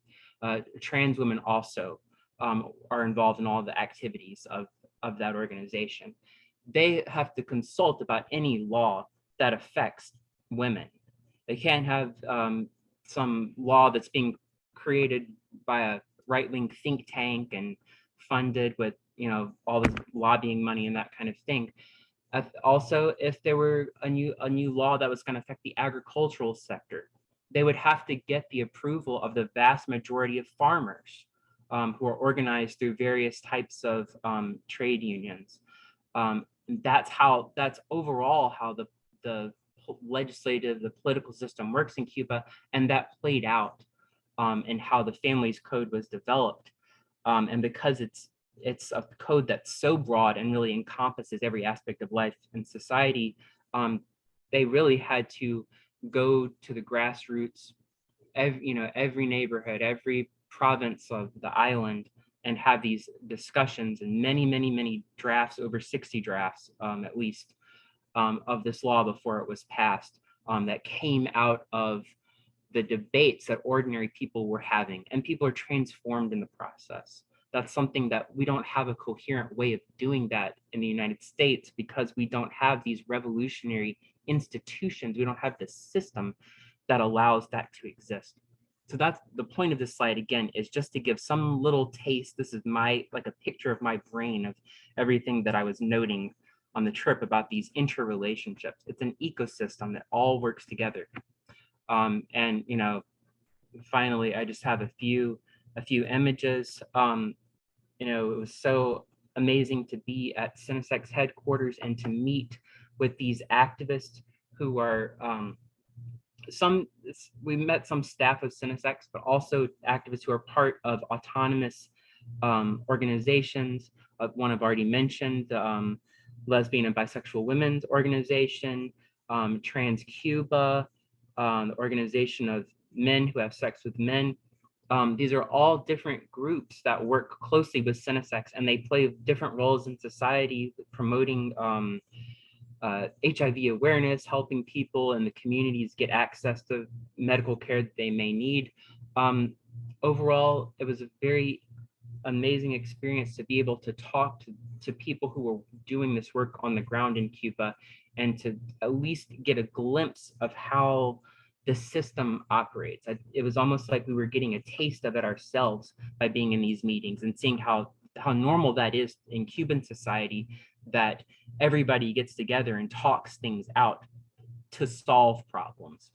trans women also are involved in all the activities of that organization. They have to consult about any law that affects women. They can't have some law that's being created by right-wing think tank and funded with, you know, all this lobbying money and that kind of thing. Also, if there were a new law that was going to affect the agricultural sector, they would have to get the approval of the vast majority of farmers who are organized through various types of trade unions. That's overall how the legislative, the political system works in Cuba, and that played out in how the Families Code was developed. And because it's a code that's so broad and really encompasses every aspect of life and society, they really had to go to the grassroots, every neighborhood, every province of the island, and have these discussions and many drafts, over 60 drafts at least, of this law before it was passed, that came out of the debates that ordinary people were having, and people are transformed in the process. That's something that we don't have a coherent way of doing that in the United States, because we don't have these revolutionary institutions. We don't have the system that allows that to exist. So that's the point of this slide, again, is just to give some little taste. This is like a picture of my brain of everything that I was noting on the trip about these interrelationships. It's an ecosystem that all works together. And, you know, finally, I just have a few images. You know, it was so amazing to be at Cinesec's headquarters and to meet with these activists who are we met some staff of Cinesec, but also activists who are part of autonomous organizations. One I've already mentioned, Lesbian and Bisexual Women's Organization, Trans Cuba, the organization of men who have sex with men. These are all different groups that work closely with Cinesec, and they play different roles in society, promoting HIV awareness, helping people in the communities get access to medical care that they may need. Overall, it was a very amazing experience to be able to talk to people who were doing this work on the ground in Cuba, and to at least get a glimpse of how the system operates. It was almost like we were getting a taste of it ourselves by being in these meetings and seeing how normal that is in Cuban society, that everybody gets together and talks things out to solve problems.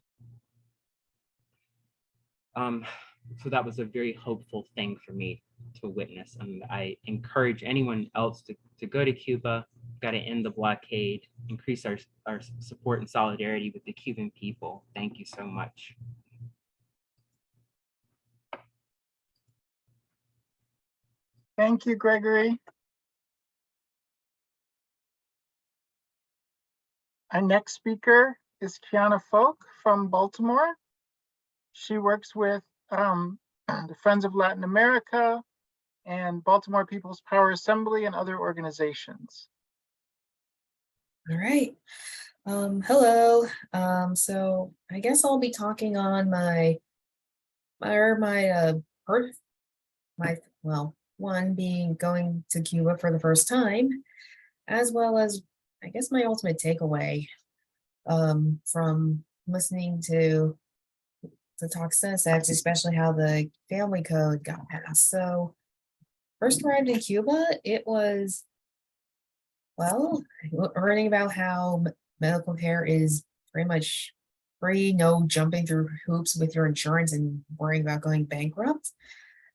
So that was a very hopeful thing for me to witness, and I encourage anyone else to go to Cuba. Got to end the blockade, increase our support and solidarity with the Cuban people. Thank you so much. Thank you, Gregory. Our next speaker is Kiana Folk from Baltimore. She works with the Friends of Latin America and Baltimore People's Power Assembly and other organizations. All right. Hello. So I guess I'll be talking on one being going to Cuba for the first time, as well as I guess my ultimate takeaway from listening to talk Cinesec, especially how the family code got passed. So first arrived in Cuba, it was, well, learning about how medical care is pretty much free, no jumping through hoops with your insurance and worrying about going bankrupt.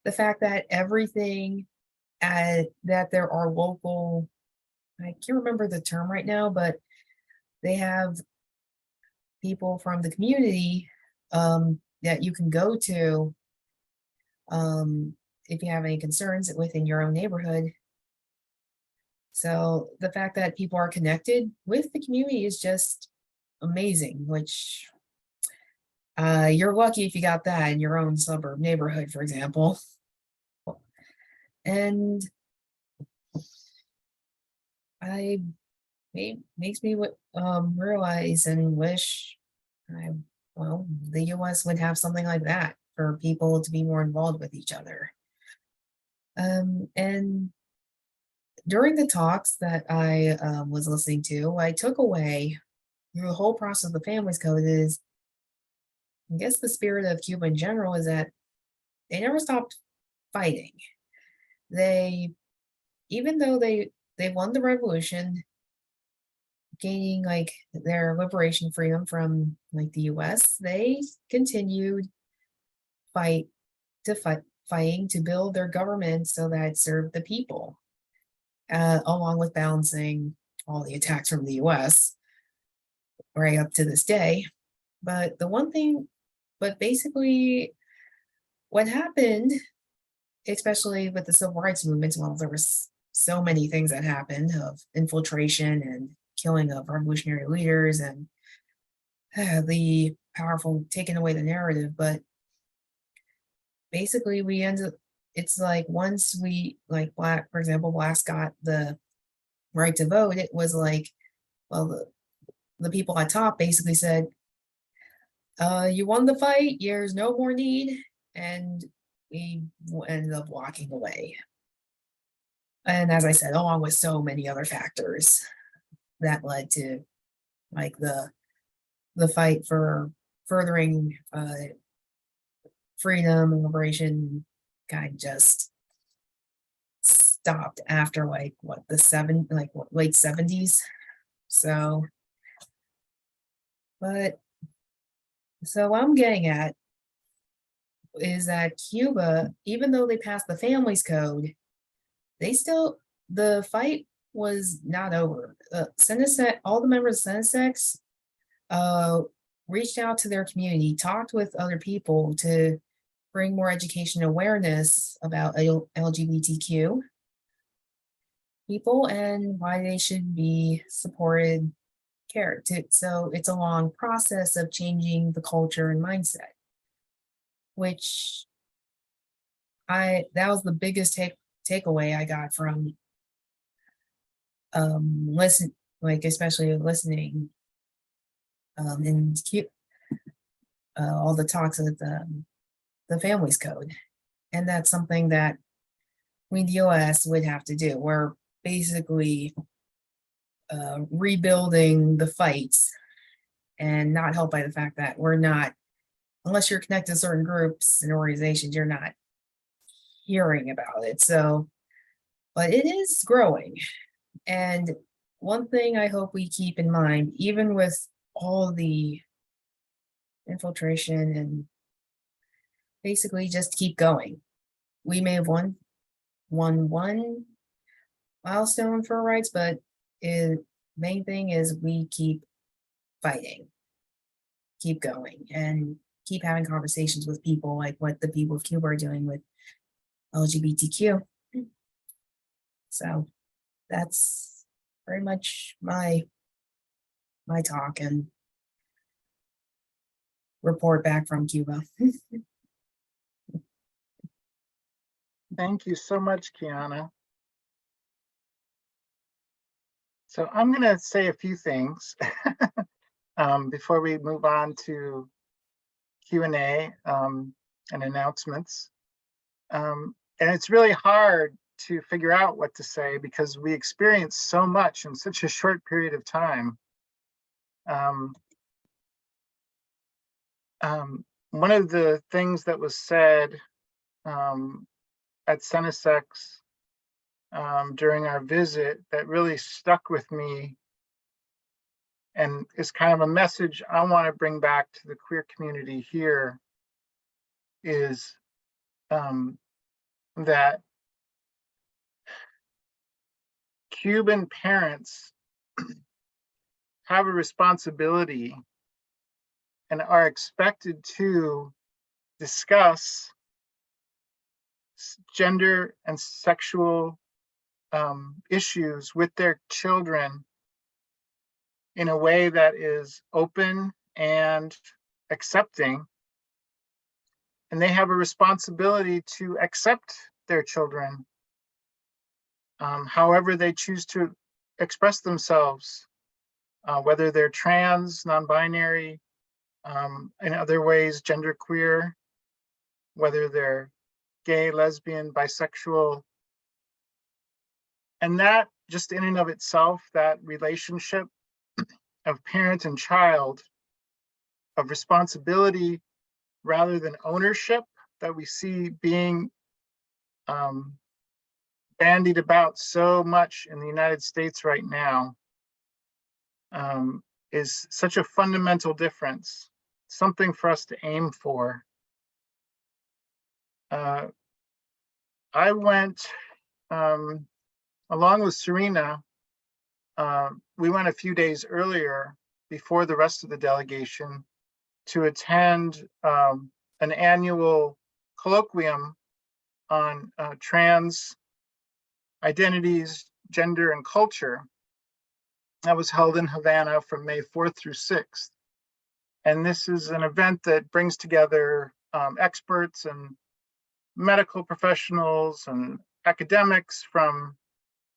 The fact that everything that there are local, I can't remember the term right now, but they have people from the community that you can go to if you have any concerns within your own neighborhood. So the fact that people are connected with the community is just amazing, which you're lucky if you got that in your own suburb neighborhood, for example. And it makes me realize and wish the US would have something like that for people to be more involved with each other. And during the talks that I was listening to, I took away through the whole process of the Families Code is, I guess the spirit of Cuba in general is that they never stopped fighting. Even though they won the revolution, gaining like their liberation freedom from like the US, they continued fighting to build their government so that it served the people, along with balancing all the attacks from the US right up to this day. But basically what happened, especially with the civil rights movement, well, there was so many things that happened of infiltration and killing of revolutionary leaders and the powerful taking away the narrative. But basically it's like once we, like for example, blacks got the right to vote, it was like, well, the people at top basically said, you won the fight, there's no more need, and we ended up walking away. And as I said, along with so many other factors that led to like the fight for furthering freedom and liberation kind of just stopped after like late 70s. So what I'm getting at is that Cuba, even though they passed the Families Code, the fight was not over. All the members of Senesex reached out to their community, talked with other people to bring more education awareness about LGBTQ people and why they should be supported, cared to. So it's a long process of changing the culture and mindset, which that was the biggest takeaway I got from especially listening in all the talks of the Families Code. And that's something that we in the US would have to do. We're basically rebuilding the fights, and not helped by the fact that we're not, unless you're connected to certain groups and organizations, you're not hearing about it. So, but it is growing. And one thing I hope we keep in mind, even with all the infiltration, and basically just keep going. We may have won one milestone for rights, but main thing is we keep fighting, keep going, and keep having conversations with people like what the people of Cuba are doing with LGBTQ. So that's very much my talk and report back from Cuba. Thank you so much, Kiana. So I'm going to say a few things before we move on to Q&A and announcements. And it's really hard to figure out what to say because we experienced so much in such a short period of time. One of the things that was said at Senesex during our visit that really stuck with me and is kind of a message I want to bring back to the queer community here is that Cuban parents have a responsibility and are expected to discuss gender and sexual issues with their children in a way that is open and accepting. And they have a responsibility to accept their children however they choose to express themselves, whether they're trans, non-binary, in other ways genderqueer, whether they're gay, lesbian, bisexual. And that just in and of itself, that relationship of parent and child, of responsibility rather than ownership that we see being bandied about so much in the United States right now is such a fundamental difference, something for us to aim for. I went, along with Serena, we went a few days earlier before the rest of the delegation to attend an annual colloquium on trans identities, gender, and culture that was held in Havana from May 4th through 6th. And this is an event that brings together experts and medical professionals and academics from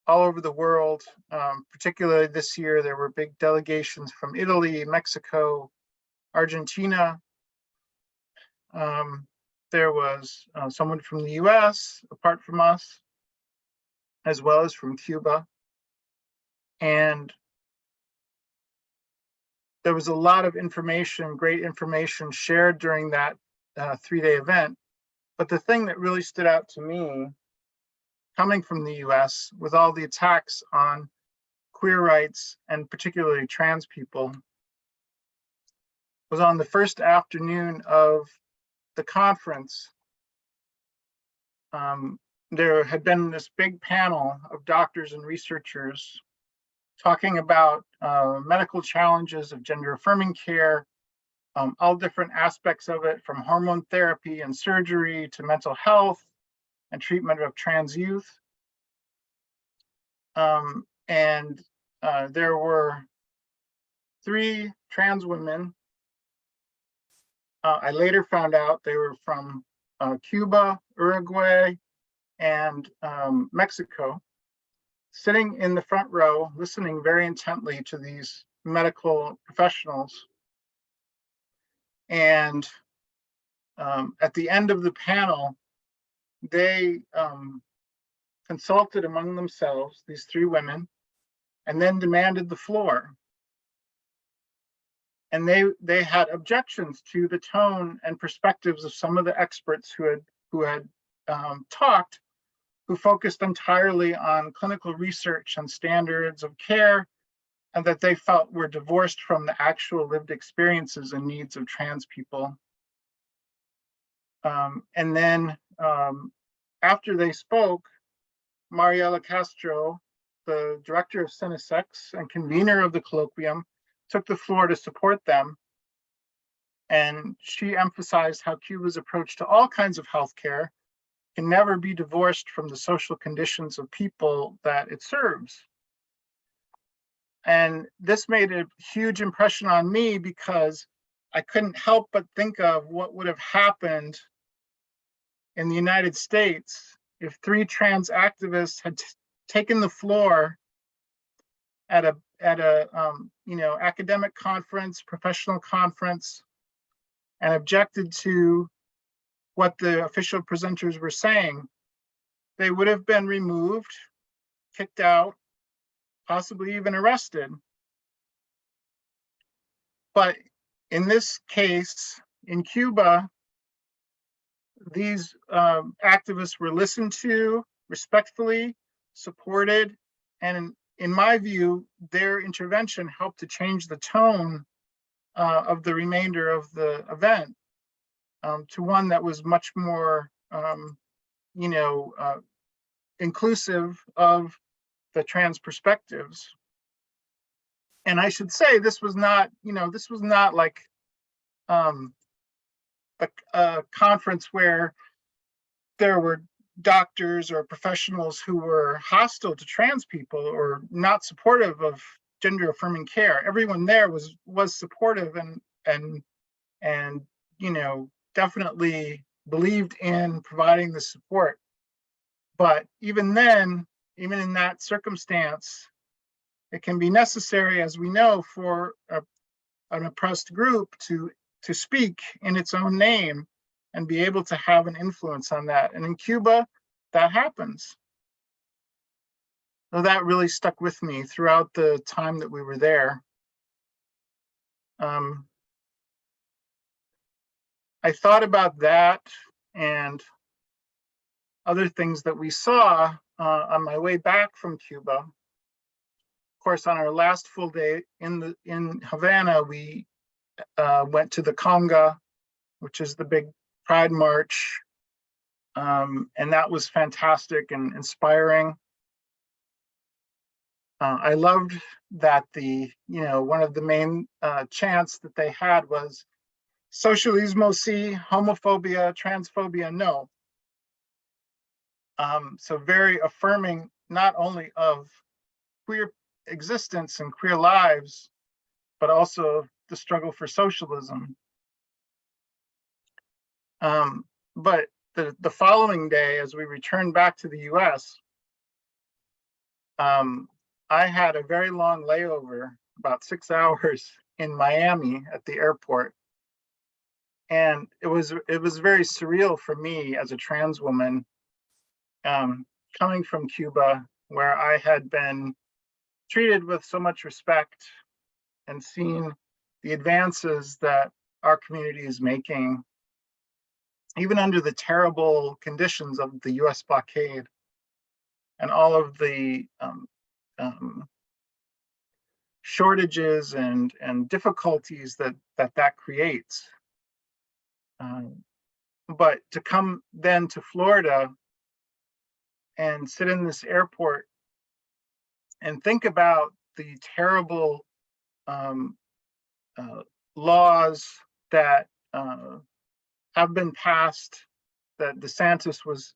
all over the world. Particularly this year, there were big delegations from Italy, Mexico, Argentina. There was someone from the US, apart from us, as well as from Cuba. And there was a lot of information, great information shared during that 3-day event. But the thing that really stood out to me, coming from the US, with all the attacks on queer rights and particularly trans people, was on the first afternoon of the conference. There had been this big panel of doctors and researchers talking about medical challenges of gender affirming care, all different aspects of it, from hormone therapy and surgery to mental health and treatment of trans youth. And there were 3 trans women. I later found out they were from Cuba, Uruguay, and Mexico, sitting in the front row, listening very intently to these medical professionals. And at the end of the panel, they consulted among themselves, these 3 women, and then demanded the floor. And they had objections to the tone and perspectives of some of the experts who had talked, who focused entirely on clinical research and standards of care, and that they felt were divorced from the actual lived experiences and needs of trans people. And then after they spoke, Mariela Castro, the director of Cinesex and convener of the colloquium, took the floor to support them. And she emphasized how Cuba's approach to all kinds of healthcare can never be divorced from the social conditions of people that it serves. And this made a huge impression on me because I couldn't help but think of what would have happened in the United States if 3 trans activists had taken the floor at a academic conference, professional conference, and objected to what the official presenters were saying. They would have been removed, kicked out, possibly even arrested. But in this case, in Cuba, these activists were listened to, respectfully supported, and in my view, their intervention helped to change the tone of the remainder of the event to one that was much more, inclusive of the trans perspectives. And I should say, this was not like a conference where there were doctors or professionals who were hostile to trans people or not supportive of gender affirming care. Everyone there was supportive and definitely believed in providing the support. But even then, even in that circumstance, it can be necessary, as we know, for an oppressed group to speak in its own name and be able to have an influence on that. And in Cuba, that happens. So that really stuck with me throughout the time that we were there. I thought about that, and other things that we saw on my way back from Cuba. Of course, on our last full day in Havana, we went to the conga, which is the big Pride March, and that was fantastic and inspiring. I loved that one of the main chants that they had was "Socialismo sí, homophobia, transphobia no." So very affirming not only of queer existence and queer lives, but also the struggle for socialism. But the following day, as we returned back to the US, I had a very long layover, about 6 hours in Miami at the airport. And it was very surreal for me as a trans woman, coming from Cuba, where I had been treated with so much respect and seen the advances that our community is making, even under the terrible conditions of the US blockade and all of the shortages and difficulties that creates. But to come then to Florida and sit in this airport and think about the terrible laws that have been passed, that DeSantis was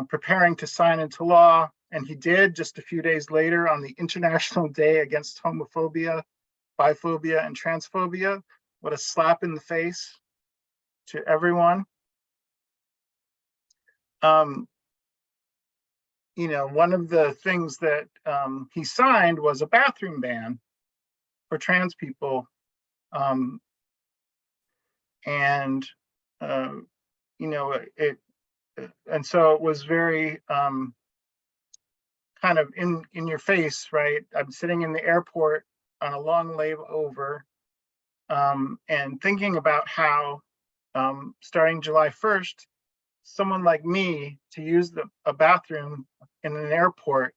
preparing to sign into law, and he did just a few days later on the International Day Against Homophobia, Biphobia, and Transphobia. What a slap in the face to everyone. One of the things that he signed was a bathroom ban for trans people. And so it was very kind of in your face, right? I'm sitting in the airport on a long layover, and thinking about how starting July 1st, someone like me to use a bathroom in an airport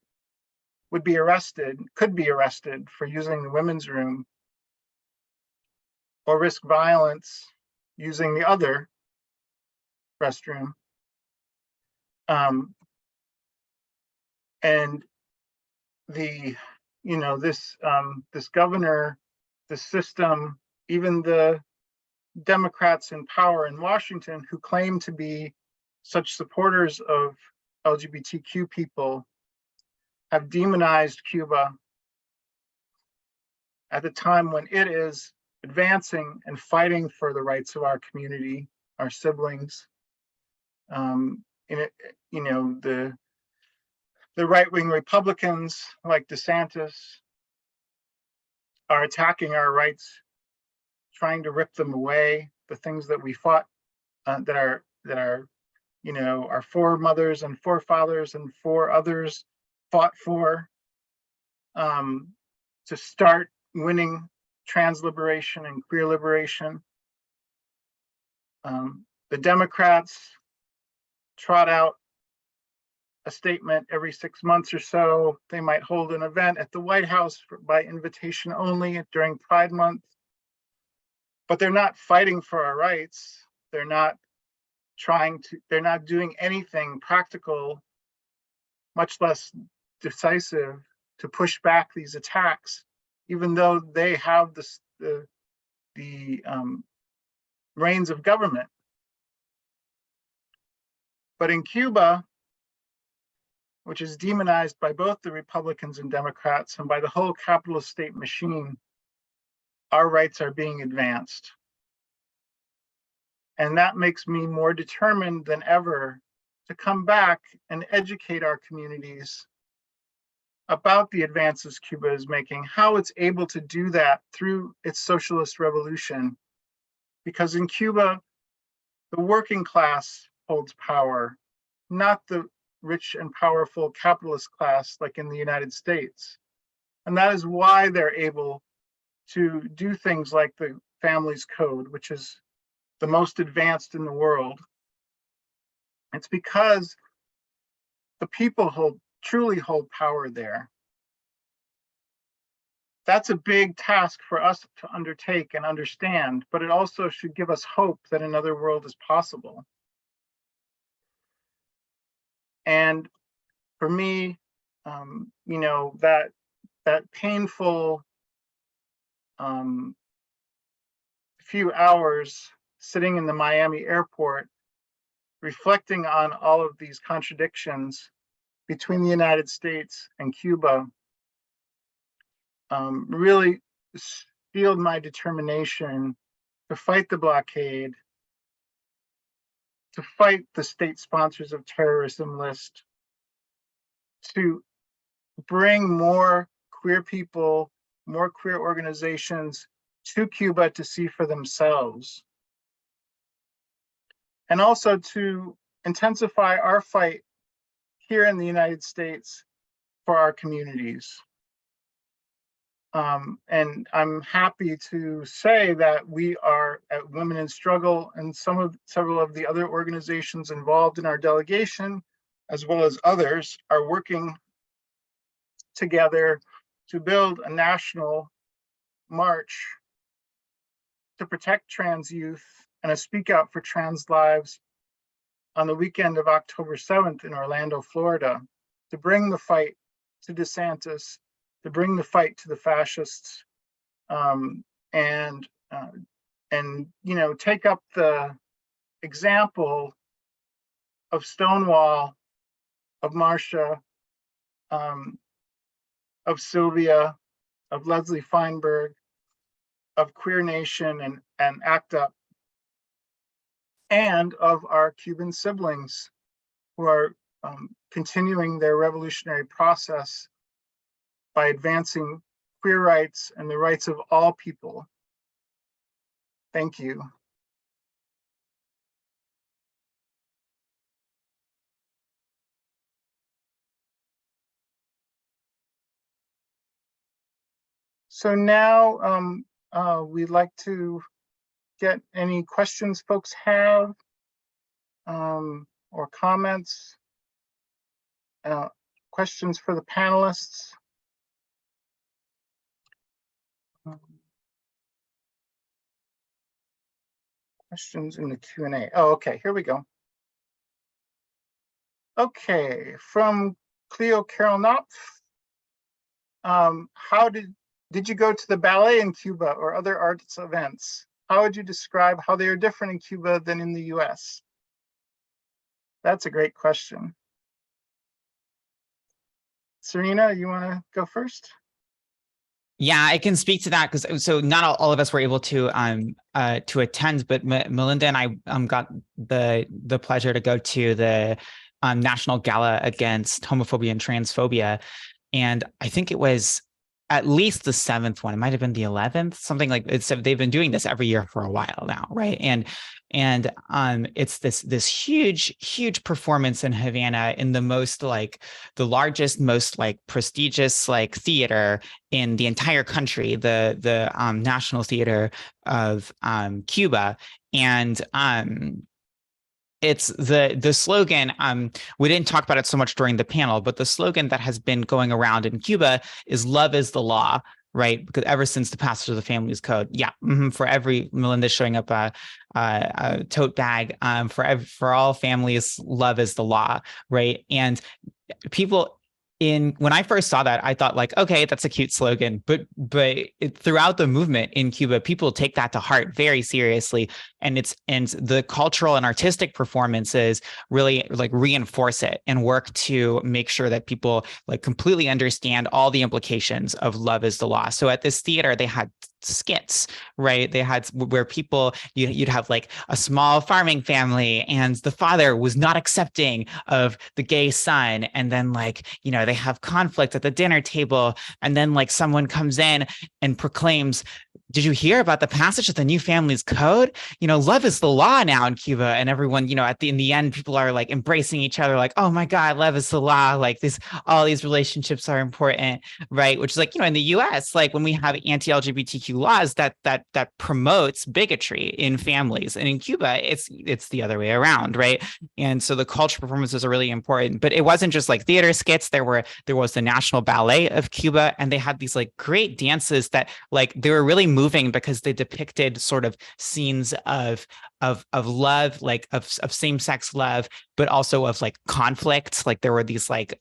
could be arrested for using the women's room, or risk violence using the other restroom. And this governor, the system, even the Democrats in power in Washington who claim to be such supporters of LGBTQ people, have demonized Cuba at the time when it is advancing and fighting for the rights of our community, our siblings. The right-wing Republicans like DeSantis are attacking our rights, trying to rip them away, the things that we fought, that our foremothers and forefathers and others fought for, to start winning trans liberation and queer liberation. The Democrats trot out a statement every 6 months or so. They might hold an event at the White House by invitation only during Pride Month, but they're not fighting for our rights. They're not doing anything practical, much less decisive, to push back these attacks, even though they have the reins of government. But in Cuba, which is demonized by both the Republicans and Democrats and by the whole capitalist state machine, our rights are being advanced. And that makes me more determined than ever to come back and educate our communities about the advances Cuba is making, how it's able to do that through its socialist revolution. Because in Cuba, the working class holds power, not the rich and powerful capitalist class like in the United States. And that is why they're able to do things like the Family's Code, which is the most advanced in the world. It's because the people truly hold power there. That's a big task for us to undertake and understand, but it also should give us hope that another world is possible. And for me, you know, that painful few hours sitting in the Miami airport, reflecting on all of these contradictions between the United States and Cuba, really steeled my determination to fight the blockade, to fight the state sponsors of terrorism list, to bring more queer people, more queer organizations to Cuba to see for themselves. And also to intensify our fight here in the United States for our communities. And I'm happy to say that we are at Women in Struggle and several of the other organizations involved in our delegation, as well as others, are working together to build a national march to protect trans youth and a Speak Out for Trans Lives on the weekend of October 7th in Orlando, Florida, to bring the fight to DeSantis, to bring the fight to the fascists, and you know, take up the example of Stonewall, of Marsha, of Sylvia, of Leslie Feinberg, of Queer Nation and ACT UP, and of our Cuban siblings who are continuing their revolutionary process by advancing queer rights and the rights of all people. Thank you. So now we'd like to get any questions folks have or comments, questions for the panelists. Questions in the Q&A. Oh, okay, here we go. Okay, from Cleo Carol Knopf. How did you go to the ballet in Cuba or other arts events? How would you describe how they are different in Cuba than in the US? That's a great question. Serena, you want to go first? Yeah, I can speak to that because so not all of us were able to attend, but Melinda and I got the pleasure to go to the National Gala against homophobia and transphobia, and I think it was at least the 7th one. It might have been the 11th, something like it's. They've been doing this every year for a while now, right? And it's this huge performance in Havana in the most like the largest, most like prestigious like theater in the entire country, the National Theater of Cuba, and it's the slogan. We didn't talk about it so much during the panel, but the slogan that has been going around in Cuba is "Love is the law," right? Because ever since the passage of the Family's Code, yeah, for every Melinda showing up a tote bag, for all families, love is the law, right? And people. When I first saw that, I thought like, okay, that's a cute slogan, but throughout the movement in Cuba, people take that to heart very seriously, and the cultural and artistic performances really like reinforce it and work to make sure that people like completely understand all the implications of love is the law. So at this theater, they had skits, right? They had where people, you'd have like a small farming family and the father was not accepting of the gay son. And then like, they have conflict at the dinner table. And then like someone comes in and proclaims did you hear about the passage of the new families code? Love is the law now in Cuba. And everyone, in the end, people are like embracing each other, like, oh my God, love is the law. Like all these relationships are important, right? Which is like, in the US, like when we have anti-LGBTQ laws that promotes bigotry in families. And in Cuba, it's the other way around, right? And so the cultural performances are really important. But it wasn't just like theater skits. There was the National Ballet of Cuba, and they had these like great dances that like they were really moving because they depicted sort of scenes of love, like of same-sex love, but also of like conflict. Like there were these like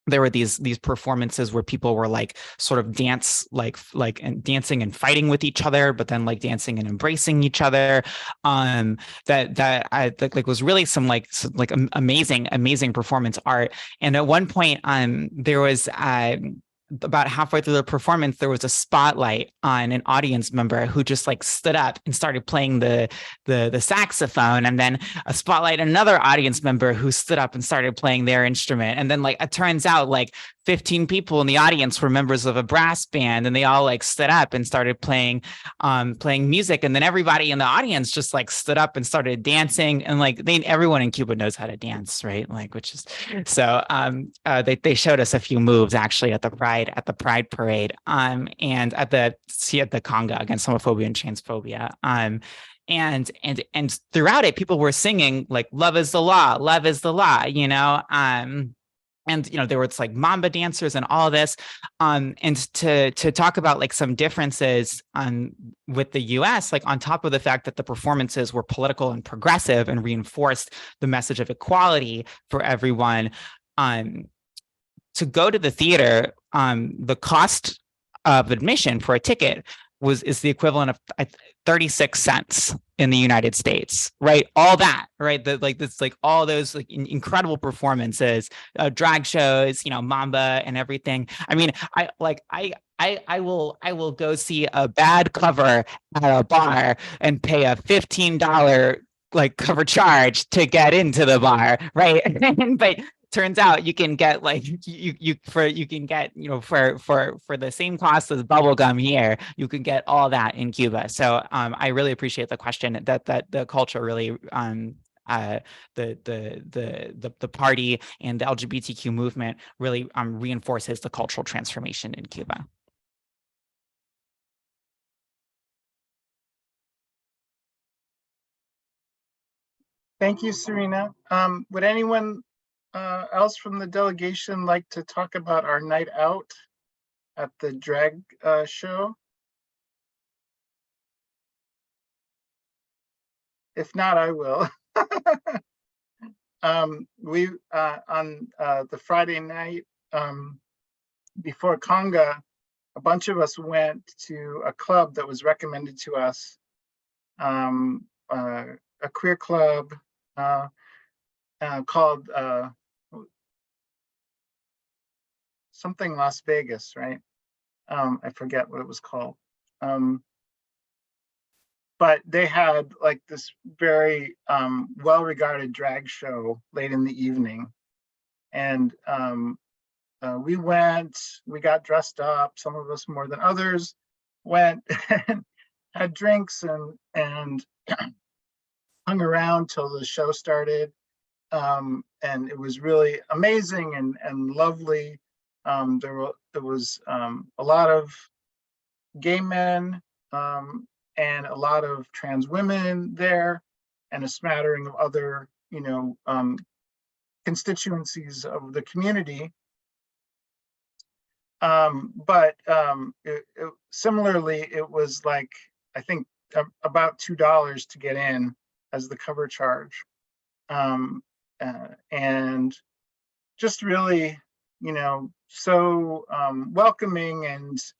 these performances where people were like sort of and dancing and fighting with each other, but then like dancing and embracing each other. That I like was really some amazing performance art. And at one point, there was about halfway through the performance, there was a spotlight on an audience member who just like stood up and started playing the saxophone, and then a spotlight on another audience member who stood up and started playing their instrument. And then like it turns out like 15 people in the audience were members of a brass band, and they all like stood up and started playing music. And then everybody in the audience just like stood up and started dancing. And like everyone in Cuba knows how to dance, right? Like, which is so they showed us a few moves actually at the Pride parade, and at the conga against homophobia and transphobia. And throughout it, people were singing like "Love is the law, love is the law," And there was like mamba dancers and all this, and to talk about like some differences with the U.S., like on top of the fact that the performances were political and progressive and reinforced the message of equality for everyone. To go to the theater, the cost of admission for a ticket is the equivalent of 36 cents in the United States, right? All that, right? All those like incredible performances, drag shows, mamba and everything. I mean, I will go see a bad cover at a bar and pay a $15 like cover charge to get into the bar, right? But turns out you can get like for the same cost as bubblegum here, you can get all that in Cuba. So I really appreciate the question that the culture really the party and the LGBTQ movement really reinforces the cultural transformation in Cuba. Thank you, Serena. Would anyone else from the delegation like to talk about our night out at the drag show? If not, I will. We on the Friday night before conga, a bunch of us went to a club that was recommended to us, a queer club called something Las Vegas, right? I forget what it was called. But they had like this very well-regarded drag show late in the evening. And we went, we got dressed up, some of us more than others, went and had drinks and hung around till the show started. And it was really amazing and lovely. There was a lot of gay men and a lot of trans women there, and a smattering of other, constituencies of the community. But similarly, it was like, I think about $2 to get in as the cover charge. And just really, so welcoming,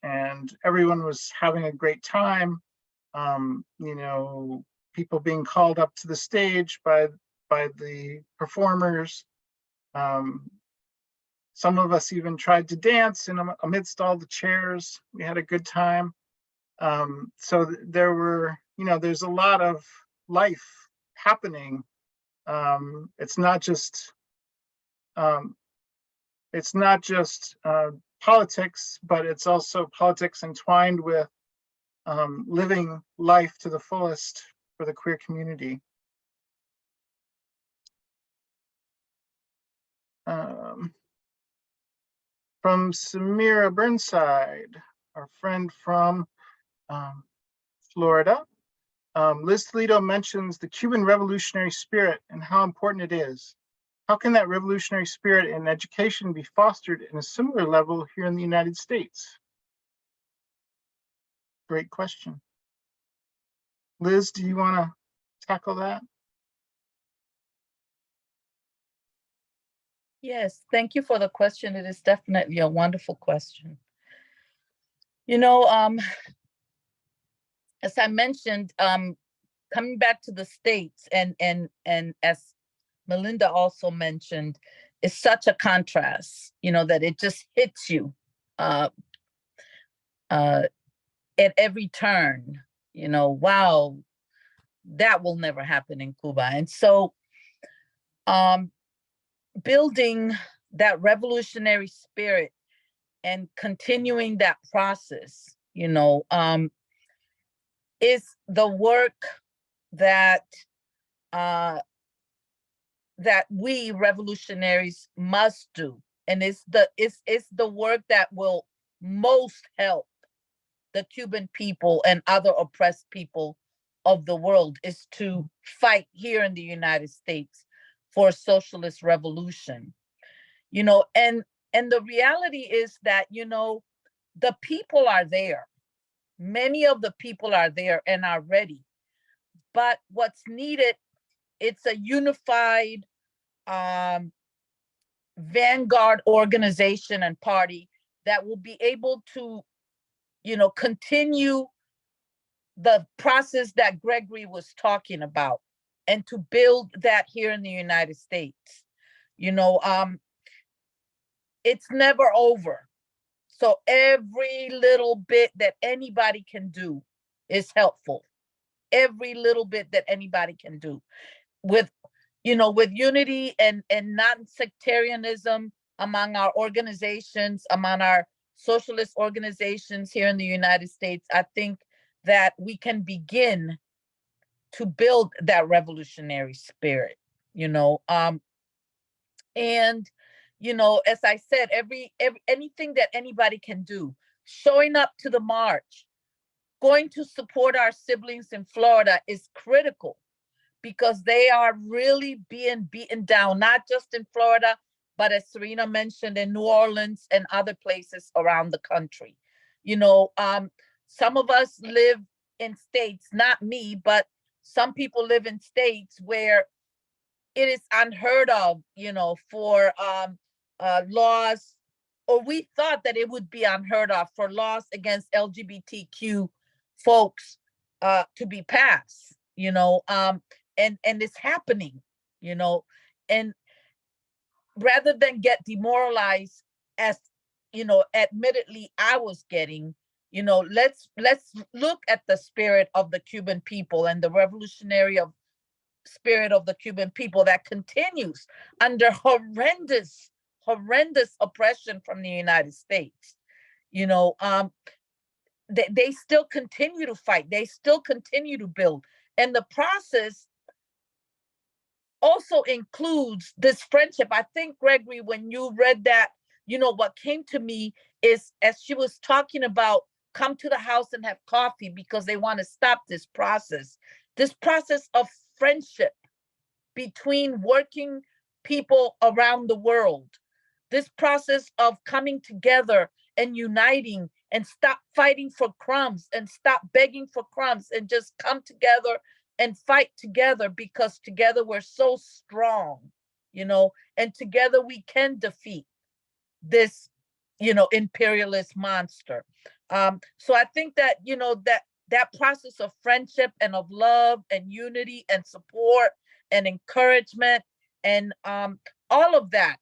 and everyone was having a great time. People being called up to the stage by the performers. Some of us even tried to dance amidst all the chairs. We had a good time. So there were, there's a lot of life happening. It's not just politics, but it's also politics entwined with living life to the fullest for the queer community. From Samira Burnside, our friend from Florida, Liz Toledo mentions the Cuban revolutionary spirit and how important it is. How can that revolutionary spirit in education be fostered in a similar level here in the United States? Great question. Liz, do you want to tackle that? Yes, thank you for the question. It is definitely a wonderful question. You know, as I mentioned, coming back to the States and as Melinda also mentioned, it's such a contrast, you know, that it just hits you at every turn, you know, wow, that will never happen in Cuba. And so building that revolutionary spirit and continuing that process, you know, is the work that that we revolutionaries must do, and it's the work that will most help the Cuban people and other oppressed people of the world, is to fight here in the United States for a socialist revolution. You know, and the reality is that, you know, the people are there. Many of the people are there and are ready. But what's needed, it's a unified vanguard organization and party that will be able to, you know, continue the process that Gregory was talking about and to build that here in the United States. You know, it's never over. So every little bit that anybody can do is helpful. Every little bit that anybody can do with, you know, with unity and non-sectarianism among our organizations, among our socialist organizations here in the United States, I think that we can begin to build that revolutionary spirit, you know. And, you know, as I said, anything that anybody can do, showing up to the march, going to support our siblings in Florida is critical, because they are really being beaten down, not just in Florida, but as Serena mentioned, in New Orleans and other places around the country. You know, some of us live in states, not me, but some people live in states where it is unheard of, you know, for laws, or we thought that it would be unheard of for laws against LGBTQ folks to be passed, you know, and it's happening, you know, and rather than get demoralized, as, you know, admittedly I was getting, you know, let's look at the spirit of the Cuban people and the revolutionary spirit of the Cuban people that continues under horrendous oppression from the United States. You know, they still continue to fight, they still continue to build, and the process also includes this friendship. I think, Gregory, when you read that, you know, what came to me is, as she was talking about, come to the house and have coffee because they want to stop this process of friendship between working people around the world, this process of coming together and uniting and stop fighting for crumbs and stop begging for crumbs and just come together and fight together, because together we're so strong, you know, and together we can defeat this, you know, imperialist monster. So I think that, you know, that process of friendship and of love and unity and support and encouragement and all of that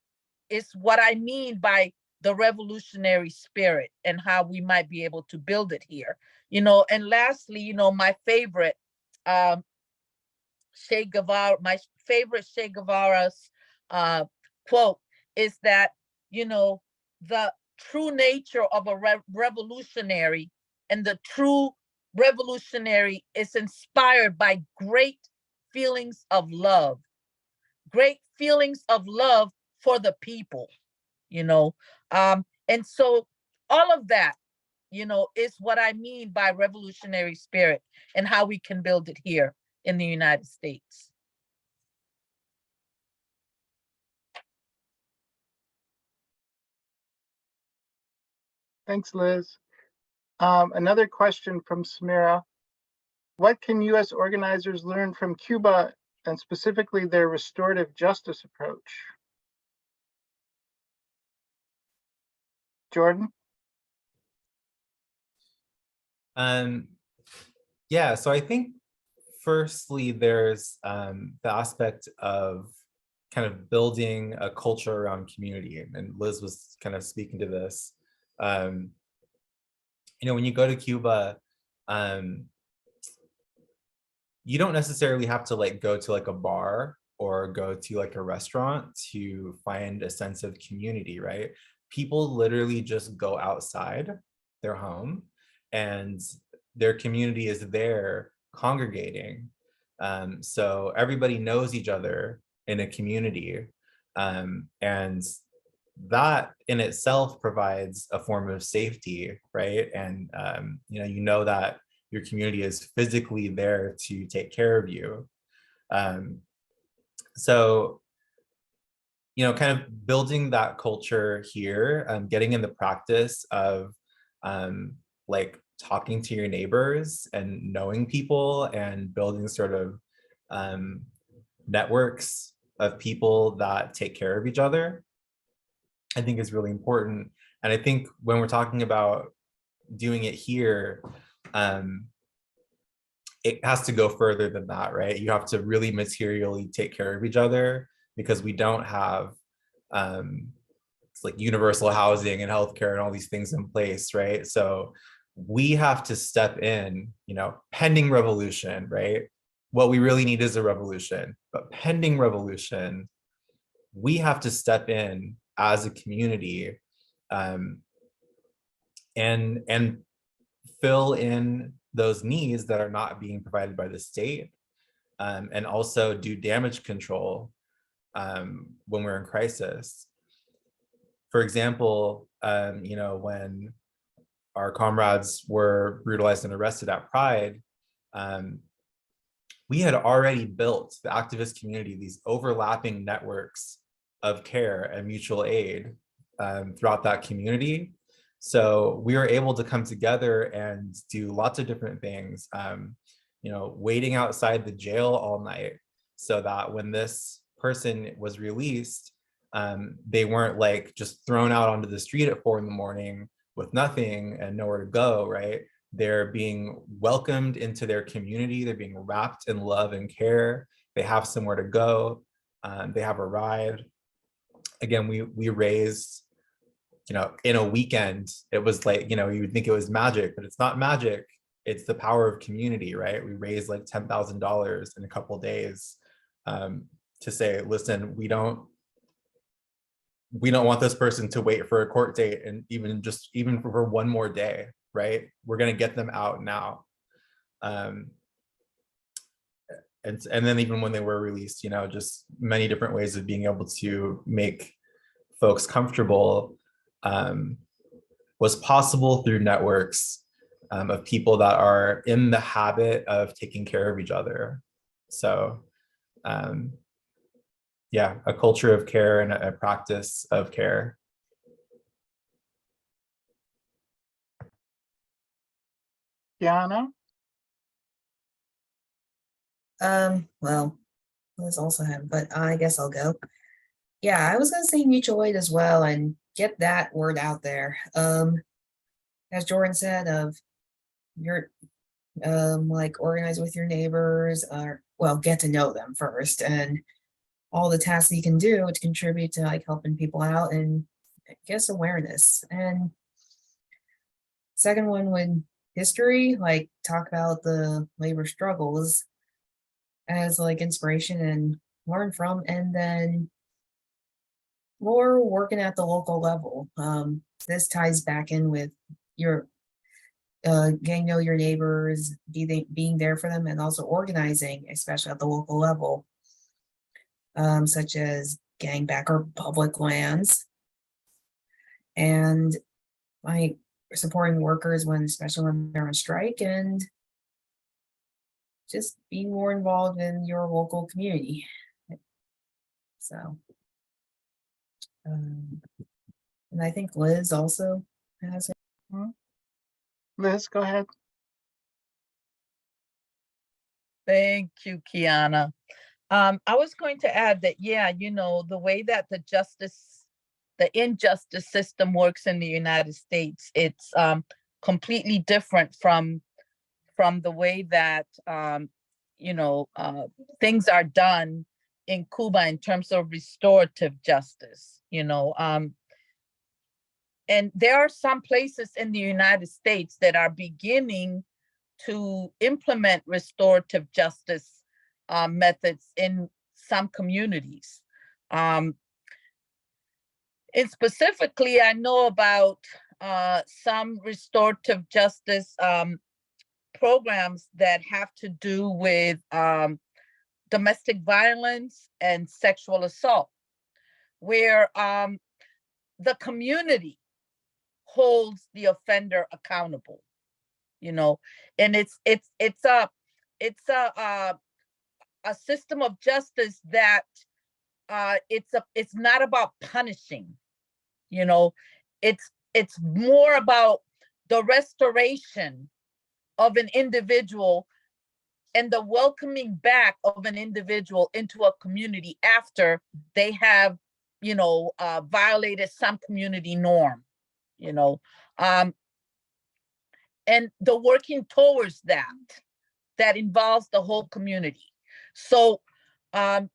is what I mean by the revolutionary spirit and how we might be able to build it here, you know. And lastly, you know, my favorite Che Guevara's quote is that, you know, the true nature of a revolutionary and the true revolutionary is inspired by great feelings of love, great feelings of love for the people, you know. And so all of that, you know, is what I mean by revolutionary spirit and how we can build it here in the United States. Thanks, Liz. Another question from Samira. What can US organizers learn from Cuba and specifically their restorative justice approach? Jordan? Yeah, so I think firstly, there's the aspect of kind of building a culture around community, and Liz was kind of speaking to this. You know, when you go to Cuba, you don't necessarily have to like go to like a bar or go to like a restaurant to find a sense of community, right? People literally just go outside their home and their community is there congregating. So everybody knows each other in a community. And that in itself provides a form of safety, right? And you know that your community is physically there to take care of you. So, you know, kind of building that culture here, getting in the practice of like talking to your neighbors and knowing people and building sort of networks of people that take care of each other, I think is really important. And I think when we're talking about doing it here, it has to go further than that, right? You have to really materially take care of each other because we don't have it's like universal housing and healthcare and all these things in place, right? So we have to step in, you know, pending revolution, right? What we really need is a revolution, but pending revolution, we have to step in as a community and fill in those needs that are not being provided by the state, and also do damage control when we're in crisis. For example, you know, when our comrades were brutalized and arrested at Pride, we had already built, the activist community, these overlapping networks of care and mutual aid throughout that community. So we were able to come together and do lots of different things, you know, waiting outside the jail all night so that when this person was released, they weren't like just thrown out onto the street at 4 a.m. with nothing and nowhere to go, right? They're being welcomed into their community. They're being wrapped in love and care. They have somewhere to go. They have a ride. Again, we raised, you know, in a weekend, it was like, you know, you would think it was magic, but it's not magic. It's the power of community, right? We raised like $10,000 in a couple of days to say, listen, we don't want this person to wait for a court date and even for one more day, right? We're going to get them out now. And then even when they were released, you know, just many different ways of being able to make folks comfortable was possible through networks of people that are in the habit of taking care of each other. So yeah, a culture of care and a practice of care. Kiana? Well, let's also have, but I guess I'll go. Yeah, I was gonna say mutual aid as well and get that word out there. As Jordan said, of your like organize with your neighbors, or well, get to know them first, and all the tasks you can do to contribute to like helping people out and I guess awareness. And second one would history, like talk about the labor struggles as like inspiration and learn from, and then more working at the local level. This ties back in with your getting to know your neighbors, being there for them, and also organizing, especially at the local level, such as getting back our public lands and like supporting workers especially when they're on strike, and just being more involved in your local community. So, and I think Liz also has. Liz, go ahead. Thank you, Kiana. I was going to add that, yeah, the way that the injustice system works in the United States, it's completely different from the way that, things are done in Cuba in terms of restorative justice, and there are some places in the United States that are beginning to implement restorative justice methods in some communities. And specifically, I know about some restorative justice programs that have to do with domestic violence and sexual assault, where the community holds the offender accountable, and it's a system of justice that it's not about punishing, it's more about the restoration of an individual and the welcoming back of an individual into a community after they have, violated some community norm, and the working towards that involves the whole community. So, yeah,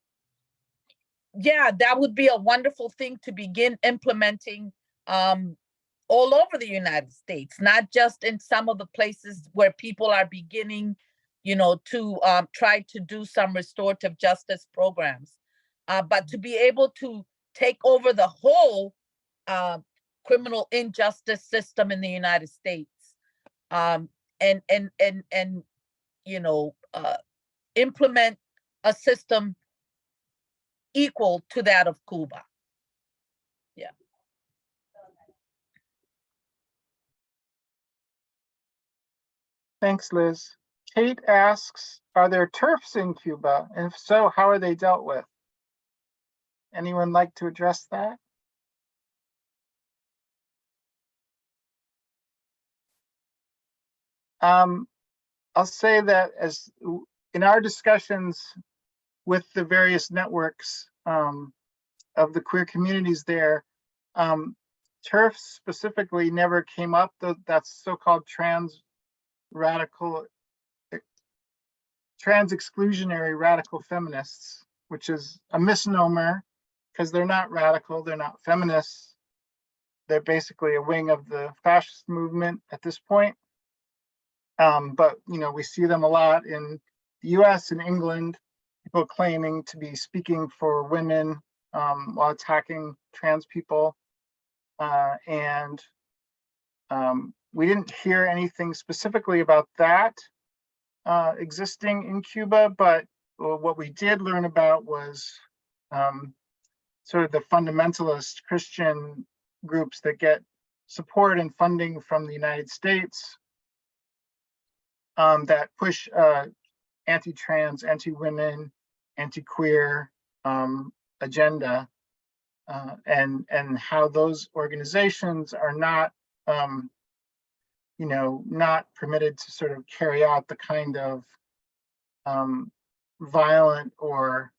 that would be a wonderful thing to begin implementing all over the United States, not just in some of the places where people are beginning, to try to do some restorative justice programs, but to be able to take over the whole criminal injustice system in the United States, and implement a system equal to that of Cuba. Yeah. Thanks, Liz. Kate asks, are there TERFs in Cuba? And if so, how are they dealt with? Anyone like to address that? I'll say that as in our discussions with the various networks of the queer communities there, TERFs specifically never came up. That's so-called trans exclusionary radical feminists, which is a misnomer because they're not radical, they're not feminists. They're basically a wing of the fascist movement at this point. But we see them a lot in the US and England, people claiming to be speaking for women while attacking trans people. And we didn't hear anything specifically about that existing in Cuba, but what we did learn about was sort of the fundamentalist Christian groups that get support and funding from the United States that push anti-trans, anti-women, anti-queer agenda, and how those organizations are not, not permitted to sort of carry out the kind of violent or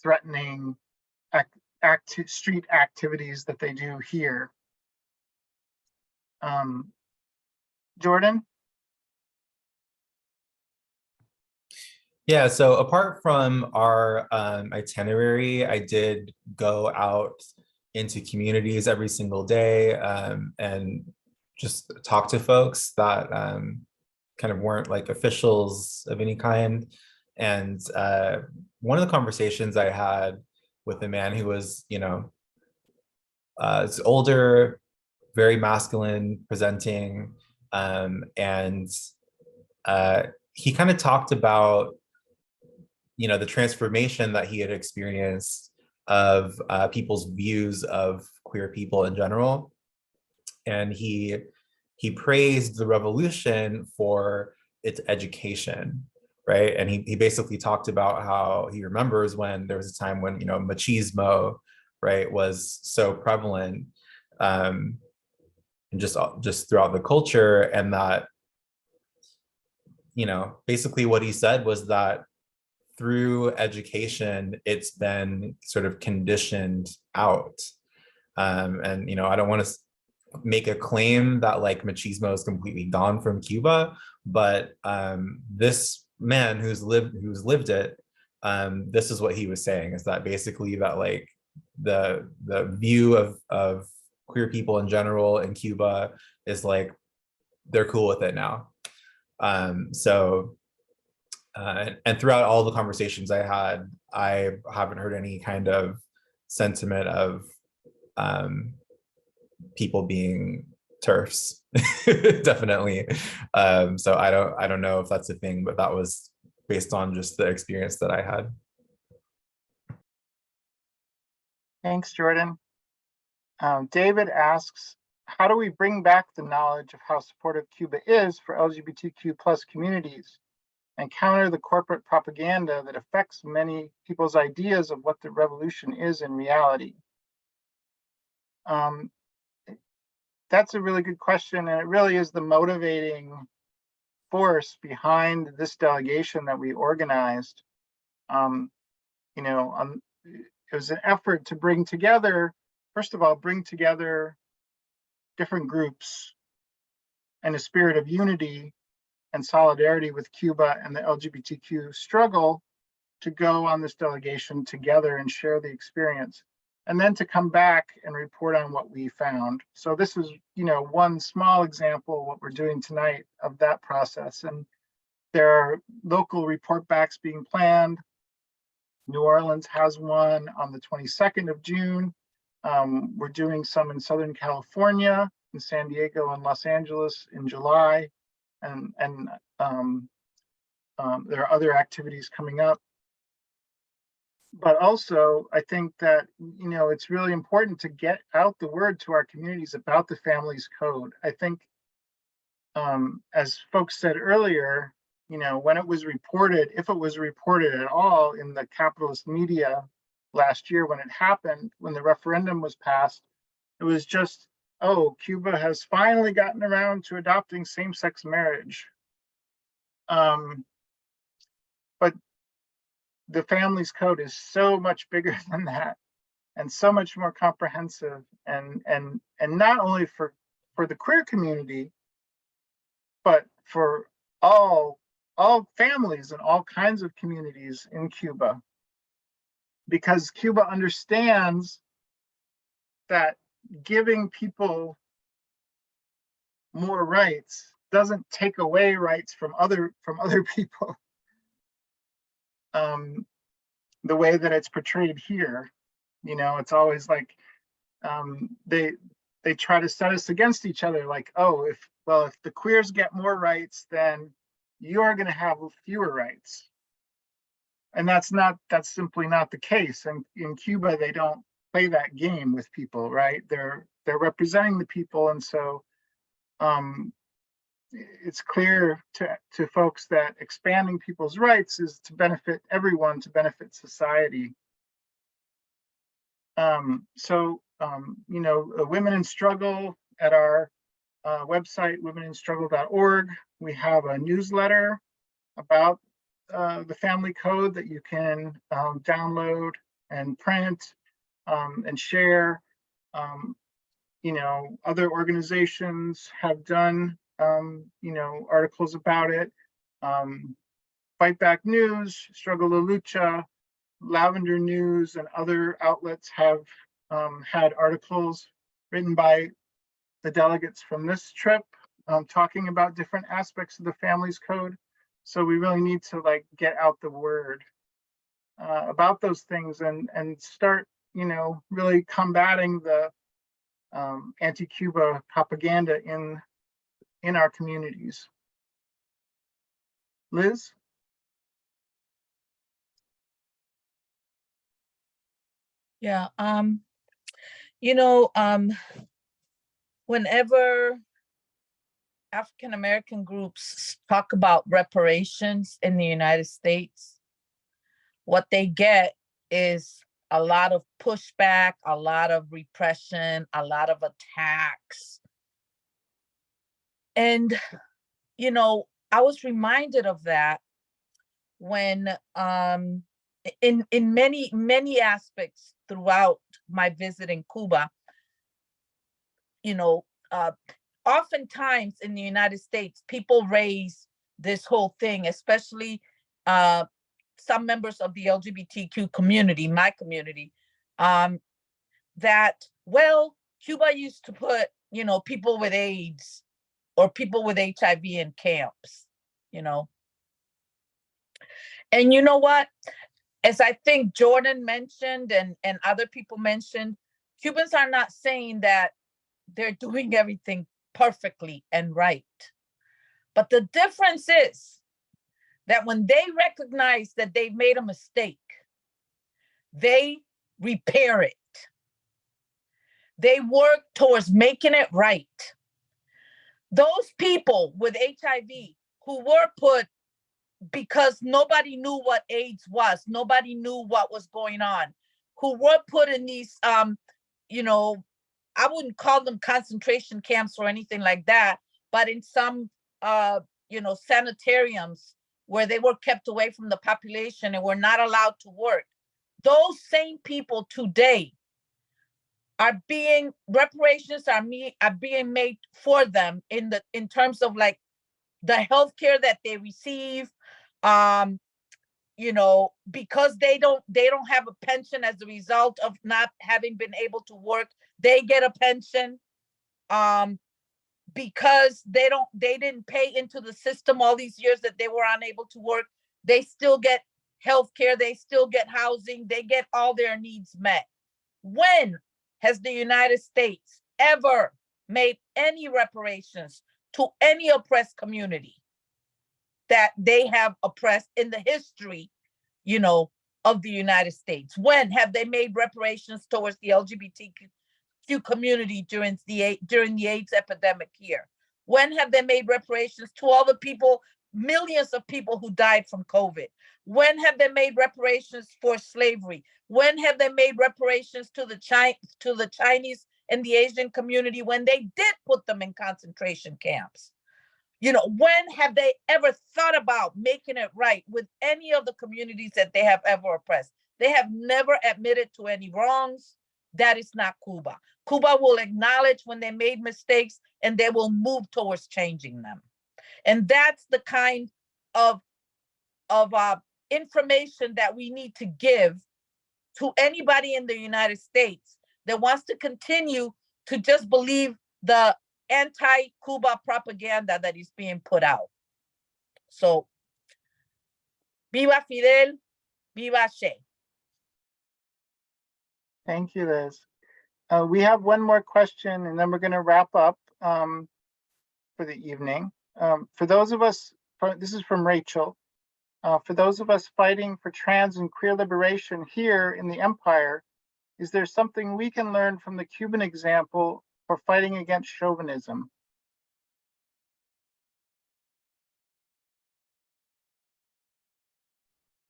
threatening street activities that they do here. Jordan? Yeah, so apart from our itinerary, I did go out into communities every single day and just talk to folks that kind of weren't like officials of any kind. And one of the conversations I had with a man who was, is older, very masculine presenting, And he kind of talked about, you know, the transformation that he had experienced of people's views of queer people in general. And he praised the revolution for its education, right? And he basically talked about how he remembers when there was a time when, you know, machismo, right, was so prevalent, and just throughout the culture, and that, you know, basically what he said was that through education, it's been sort of conditioned out. And, you know, I don't want to make a claim that like machismo is completely gone from Cuba, but this man who's lived it, this is what he was saying, is that basically that like the view of queer people in general in Cuba is like, they're cool with it now. And throughout all the conversations I had, I haven't heard any kind of sentiment of people being TERFs, definitely. So I don't know if that's a thing, but that was based on just the experience that I had. Thanks, Jordan. David asks, how do we bring back the knowledge of how supportive Cuba is for LGBTQ plus communities and counter the corporate propaganda that affects many people's ideas of what the revolution is in reality? That's a really good question, and it really is the motivating force behind this delegation that we organized. You know, it was an effort to bring together, first of all, different groups in a spirit of unity and solidarity with Cuba and the LGBTQ struggle, to go on this delegation together and share the experience, and then to come back and report on what we found. So this is, you know, one small example of what we're doing tonight of that process. And there are local report backs being planned. New Orleans has one on the 22nd of June. We're doing some in Southern California, in San Diego and Los Angeles in July. And there are other activities coming up. But also, I think that, you know, it's really important to get out the word to our communities about the Families Code. I think, as folks said earlier, you know, when it was reported, if it was reported at all in the capitalist media last year when it happened, when the referendum was passed, it was just, oh, Cuba has finally gotten around to adopting same-sex marriage. But the Families Code is so much bigger than that, and so much more comprehensive, and not only for the queer community, but for all families and all kinds of communities in Cuba, because Cuba understands that giving people more rights doesn't take away rights from other people. The way that it's portrayed here, you know, it's always like they try to set us against each other, like, oh, if the queers get more rights, then you're going to have fewer rights. And that's simply not the case. And in Cuba, they don't play that game with people, right? They're representing the people, and so it's clear to folks that expanding people's rights is to benefit everyone, to benefit society. You know, Women in Struggle, at our website, womeninstruggle.org, we have a newsletter about the Family Code that you can download and print and share. You know, other organizations have done you know, articles about it. Fight Back News, Struggle to Lucha, Lavender News, and other outlets have had articles written by the delegates from this trip talking about different aspects of the Families Code. So we really need to like get out the word about those things and start, you know, really combating the anti-Cuba propaganda in in our communities. Liz? Yeah, whenever African American groups talk about reparations in the United States, what they get is a lot of pushback, a lot of repression, a lot of attacks. And, I was reminded of that when in many aspects throughout my visit in Cuba, oftentimes in the United States, people raise this whole thing, especially some members of the LGBTQ community, my community, that, well, Cuba used to put, people with AIDS or people with HIV in camps, And you know what? As I think Jordan mentioned and other people mentioned, Cubans are not saying that they're doing everything perfectly and right. But the difference is that when they recognize that they've made a mistake, they repair it. They work towards making it right. Those people with HIV who were put because nobody knew what AIDS was, nobody knew what was going on, who were put in these, I wouldn't call them concentration camps or anything like that, but in some, sanitariums where they were kept away from the population and were not allowed to work. Those same people today reparations are being made for them in terms of like the healthcare that they receive, because they don't have a pension as a result of not having been able to work, they get a pension. Because they didn't pay into the system all these years that they were unable to work, they still get healthcare, they still get housing, they get all their needs met. When has the United States ever made any reparations to any oppressed community that they have oppressed in the history, of the United States? When have they made reparations towards the LGBTQ community during the AIDS epidemic here? When have they made reparations to all the people, millions of people who died from COVID? When have they made reparations for slavery? When have they made reparations to the Chinese and the Asian community when they did put them in concentration camps? When have they ever thought about making it right with any of the communities that they have ever oppressed? They have never admitted to any wrongs. That is not Cuba. Cuba will acknowledge when they made mistakes and they will move towards changing them. And that's the kind of information that we need to give to anybody in the United States that wants to continue to just believe the anti-Cuba propaganda that is being put out. So, viva Fidel, viva Che. Thank you, Liz. We have one more question and then we're going to wrap up for the evening. For those of us, this is from Rachel. For those of us fighting for trans and queer liberation here in the empire, is there something we can learn from the Cuban example for fighting against chauvinism?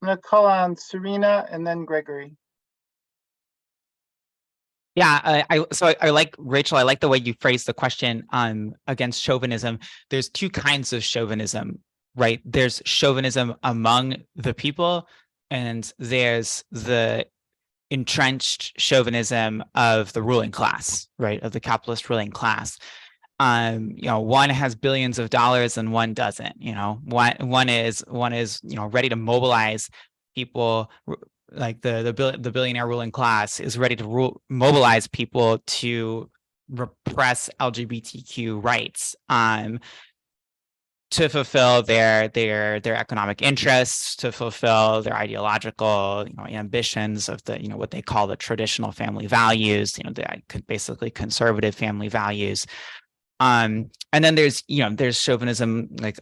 I'm going to call on Serena and then Gregory. Yeah, I like, Rachel, I like the way you phrased the question against chauvinism. There's two kinds of chauvinism, right? There's chauvinism among the people, and there's the entrenched chauvinism of the ruling class, right? Of the capitalist ruling class. One has billions of dollars and one doesn't. One is ready to mobilize people. Like the billionaire ruling class is ready to mobilize people to repress LGBTQ rights to fulfill their economic interests, to fulfill their ideological ambitions of the what they call the traditional family values, basically conservative family values. And then there's chauvinism like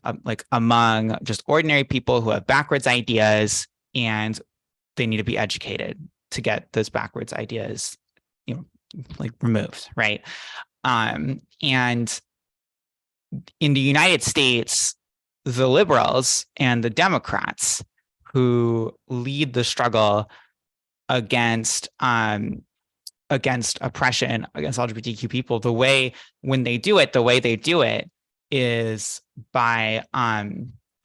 among just ordinary people who have backwards ideas, and they need to be educated to get those backwards ideas, like removed, right? And in the United States, the liberals and the Democrats who lead the struggle against oppression against LGBTQ people, the way they do it is by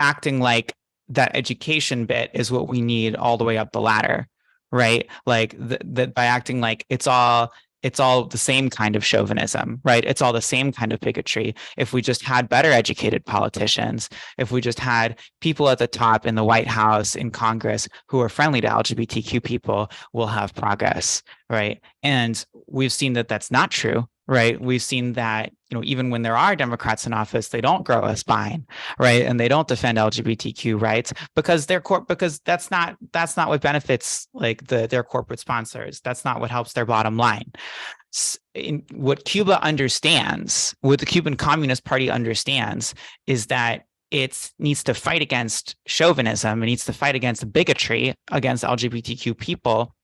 acting like that education bit is what we need all the way up the ladder, right? Like that by acting like it's all the same kind of chauvinism, right? It's all the same kind of bigotry. If we just had better educated politicians, if we just had people at the top in the White House, in Congress, who are friendly to LGBTQ people, we'll have progress, right? And we've seen that that's not true, right? We've seen that, even when there are Democrats in office, they don't grow a spine, right? And they don't defend LGBTQ rights because because that's not what benefits like their corporate sponsors. That's not what helps their bottom line. What Cuba understands, what the Cuban Communist Party understands, is that it needs to fight against chauvinism. It needs to fight against bigotry against LGBTQ people,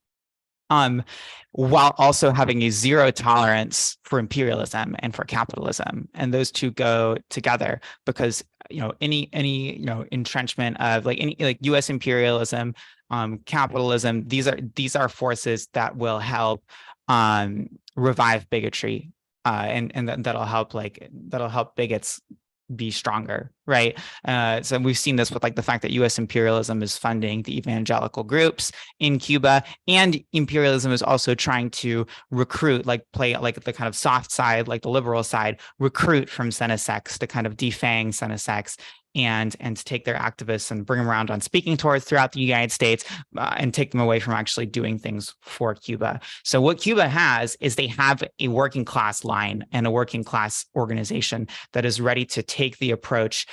while also having a zero tolerance for imperialism and for capitalism. And those two go together because, any entrenchment of any US imperialism, capitalism, these are forces that will help revive bigotry, and that'll help bigots be stronger, right? So we've seen this with the fact that US imperialism is funding the evangelical groups in Cuba, and imperialism is also trying to recruit, play the kind of soft side, the liberal side, recruit from Senesex to kind of defang Senesex and to take their activists and bring them around on speaking tours throughout the United States, and take them away from actually doing things for Cuba. So what Cuba has is they have a working class line and a working class organization that is ready to take the approach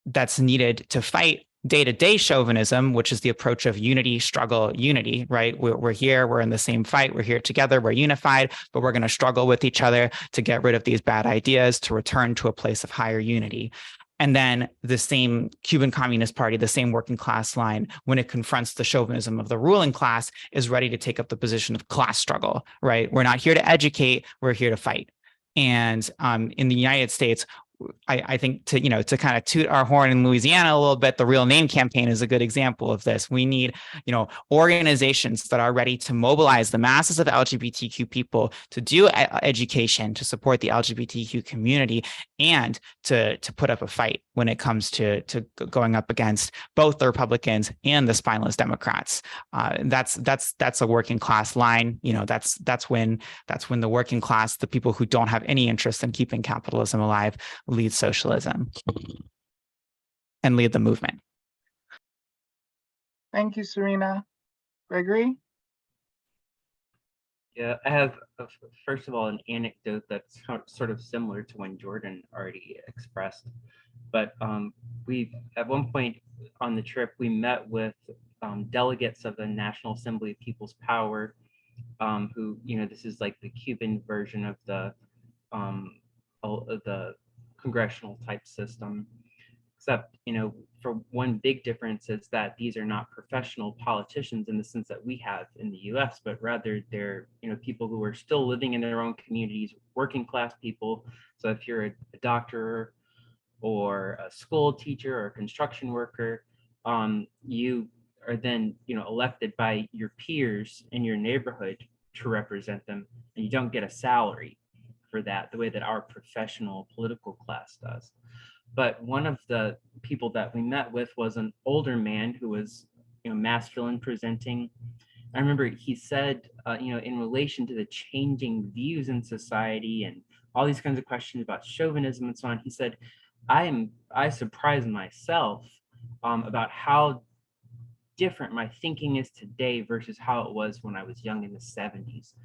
that's needed to fight day-to-day chauvinism, which is the approach of unity, struggle, unity, right? We're here, we're in the same fight, we're here together, we're unified, but we're going to struggle with each other to get rid of these bad ideas, to return to a place of higher unity. And then the same Cuban Communist Party, the same working class line, when it confronts the chauvinism of the ruling class, is ready to take up the position of class struggle, right? We're not here to educate, we're here to fight. And in the United States, I think to kind of toot our horn in Louisiana a little bit, the Real Name campaign is a good example of this. We need, organizations that are ready to mobilize the masses of LGBTQ people to do education, to support the LGBTQ community, and to put up a fight when it comes to going up against both the Republicans and the spineless Democrats. That's a working class line. That's when the working class, the people who don't have any interest in keeping capitalism alive, lead socialism and lead the movement. Thank you, Serena. Gregory? Yeah, I have, first of all, an anecdote that's sort of similar to one Jordan already expressed. But we, at one point on the trip, we met with delegates of the National Assembly of People's Power, who, this is like the Cuban version of the congressional type system, except, for one big difference is that these are not professional politicians in the sense that we have in the US, but rather they're, people who are still living in their own communities, working class people. So if you're a doctor or a school teacher or a construction worker, you are then, elected by your peers in your neighborhood to represent them, and you don't get a salary for that the way that our professional political class does. But one of the people that we met with was an older man who was, masculine presenting. I remember he said, in relation to the changing views in society and all these kinds of questions about chauvinism and so on, he said, I surprise myself about how different my thinking is today versus how it was when I was young in the 70s.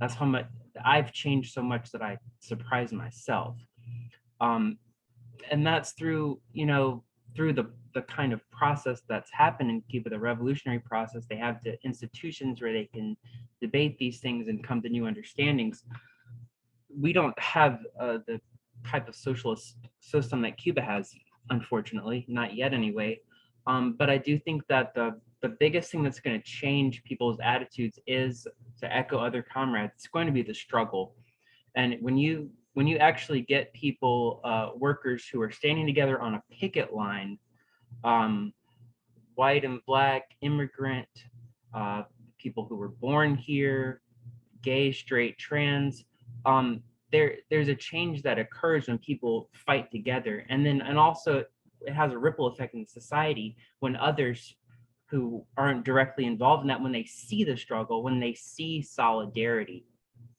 That's how much I've changed, so much that I surprise myself. And that's through, through the kind of process that's happened in Cuba, the revolutionary process. They have the institutions where they can debate these things and come to new understandings. We don't have the type of socialist system that Cuba has, unfortunately, not yet anyway. But I do think that the biggest thing that's going to change people's attitudes is, to echo other comrades, it's going to be the struggle. And when you actually get people, workers who are standing together on a picket line, white and black, immigrant, people who were born here, gay, straight, trans, there's a change that occurs when people fight together. And also it has a ripple effect in society when others who aren't directly involved in that, when they see the struggle, when they see solidarity,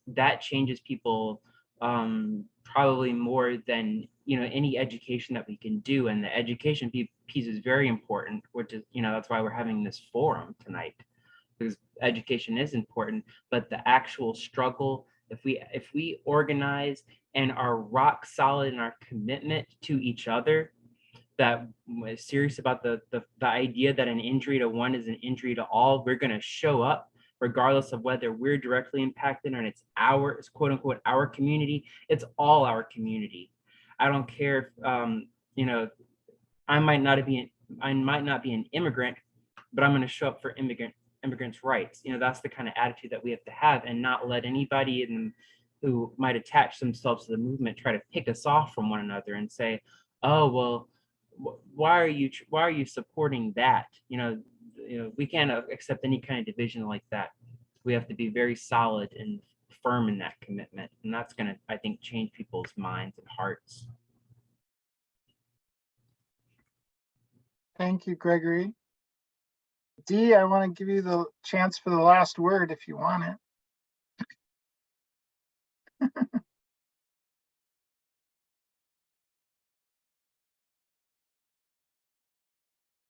that changes people, probably more than, any education that we can do. And the education piece is very important, which is, that's why we're having this forum tonight, because education is important. But the actual struggle, if we organize and are rock solid in our commitment to each other, that is serious about the idea that an injury to one is an injury to all, we're going to show up regardless of whether we're directly impacted and it's quote unquote our community. It's all our community. I don't care if I might not be an immigrant, but I'm going to show up for immigrants' rights. That's the kind of attitude that we have to have, and not let anybody who might attach themselves to the movement try to pick us off from one another and say, oh, well, why are you supporting that? We can't accept any kind of division like that. We have to be very solid and firm in that commitment, and that's going to, I think, change people's minds and hearts. Thank you, Gregory. Dee, I want to give you the chance for the last word if you want it.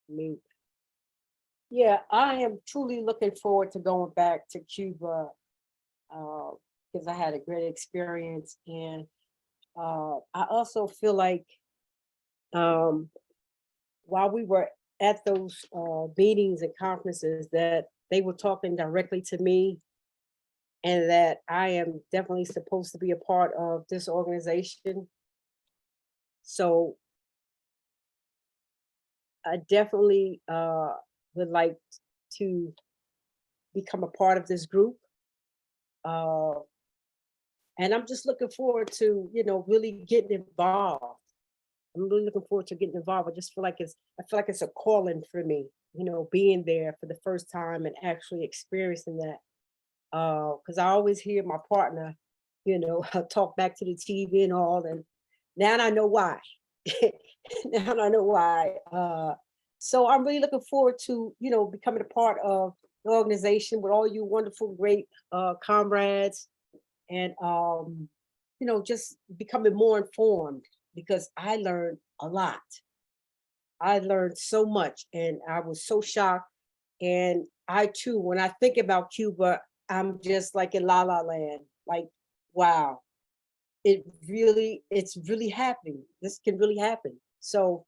Me. Yeah, I am truly looking forward to going back to Cuba, because I had a great experience. And I also feel like while we were at those meetings and conferences, that they were talking directly to me, and that I am definitely supposed to be a part of this organization. So I definitely would like to become a part of this group. And I'm just looking forward to, really getting involved. I'm really looking forward to getting involved. I feel like it's a calling for me, being there for the first time and actually experiencing that. Because I always hear my partner, talk back to the TV and all, and now I know why. Now I know why. So I'm really looking forward to, becoming a part of the organization with all you wonderful, great comrades, and just becoming more informed, because I learned a lot. I learned so much, and I was so shocked. And I too, when I think about Cuba, I'm just like in La La Land, like, wow, it's really happening. This can really happen. So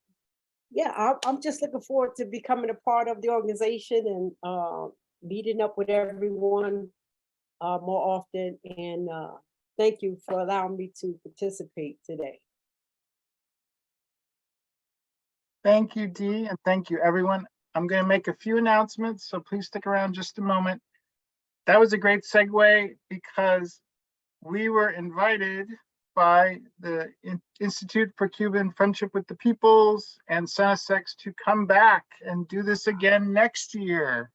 yeah, I'm just looking forward to becoming a part of the organization and meeting up with everyone more often. And thank you for allowing me to participate today. Thank you, Dee, and thank you, everyone. I'm going to make a few announcements, so please stick around just a moment. That was a great segue, because we were invited by the Institute for Cuban Friendship with the Peoples and Senesex to come back and do this again next year.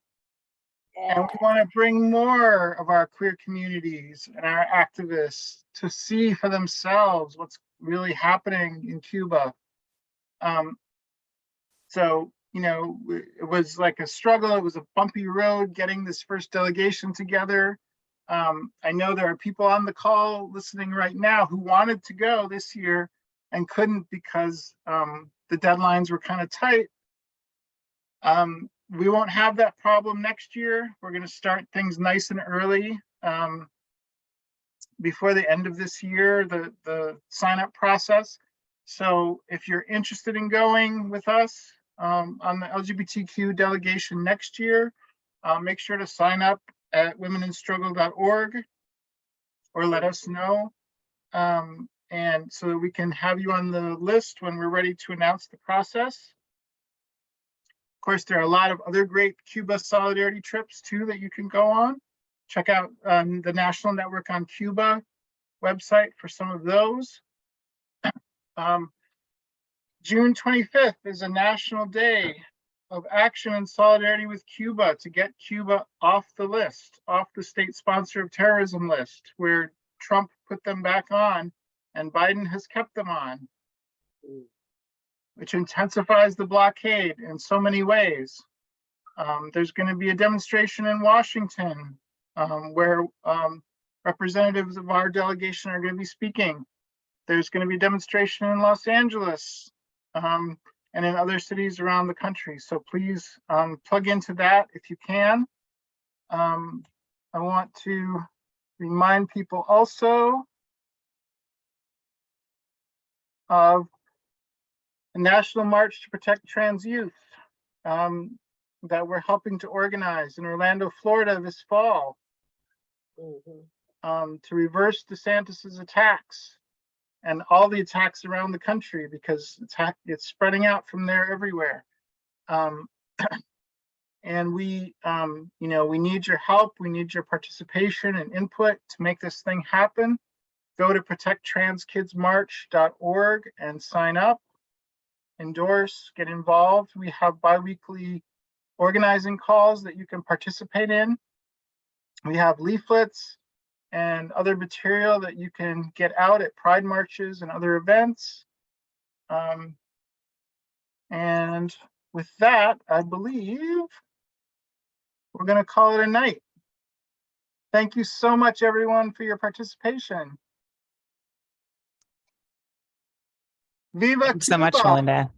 And we want to bring more of our queer communities and our activists to see for themselves what's really happening in Cuba. So, it was like a struggle. It was a bumpy road getting this first delegation together. I know there are people on the call listening right now who wanted to go this year and couldn't because the deadlines were kind of tight. We won't have that problem next year. We're going to start things nice and early before the end of this year, the sign-up process. So if you're interested in going with us on the LGBTQ delegation next year, make sure to sign up at womeninstruggle.org or let us know. and so that we can have you on the list when we're ready to announce the process. Of course, there are a lot of other great Cuba solidarity trips too that you can go on. Check out the National Network on Cuba website for some of those. June 25th is a national day of action and solidarity with Cuba to get Cuba off the list, off the state sponsor of terrorism list, where Trump put them back on and Biden has kept them on, which intensifies the blockade in so many ways. There's going to be a demonstration in Washington where representatives of our delegation are going to be speaking. There's going to be a demonstration in Los Angeles and in other cities around the country. So please plug into that if you can. I want to remind people also of the National March to Protect Trans Youth that we're helping to organize in Orlando, Florida this fall to reverse DeSantis's attacks and all the attacks around the country, because it's spreading out from there everywhere. And we, we need your help. We need your participation and input to make this thing happen. Go to protecttranskidsmarch.org and sign up, endorse, get involved. We have bi-weekly organizing calls that you can participate in. We have leaflets and other material that you can get out at pride marches and other events. And with that, I believe we're going to call it a night. Thank you so much, everyone, for your participation. Viva Thanks so much, Cuba! Melinda.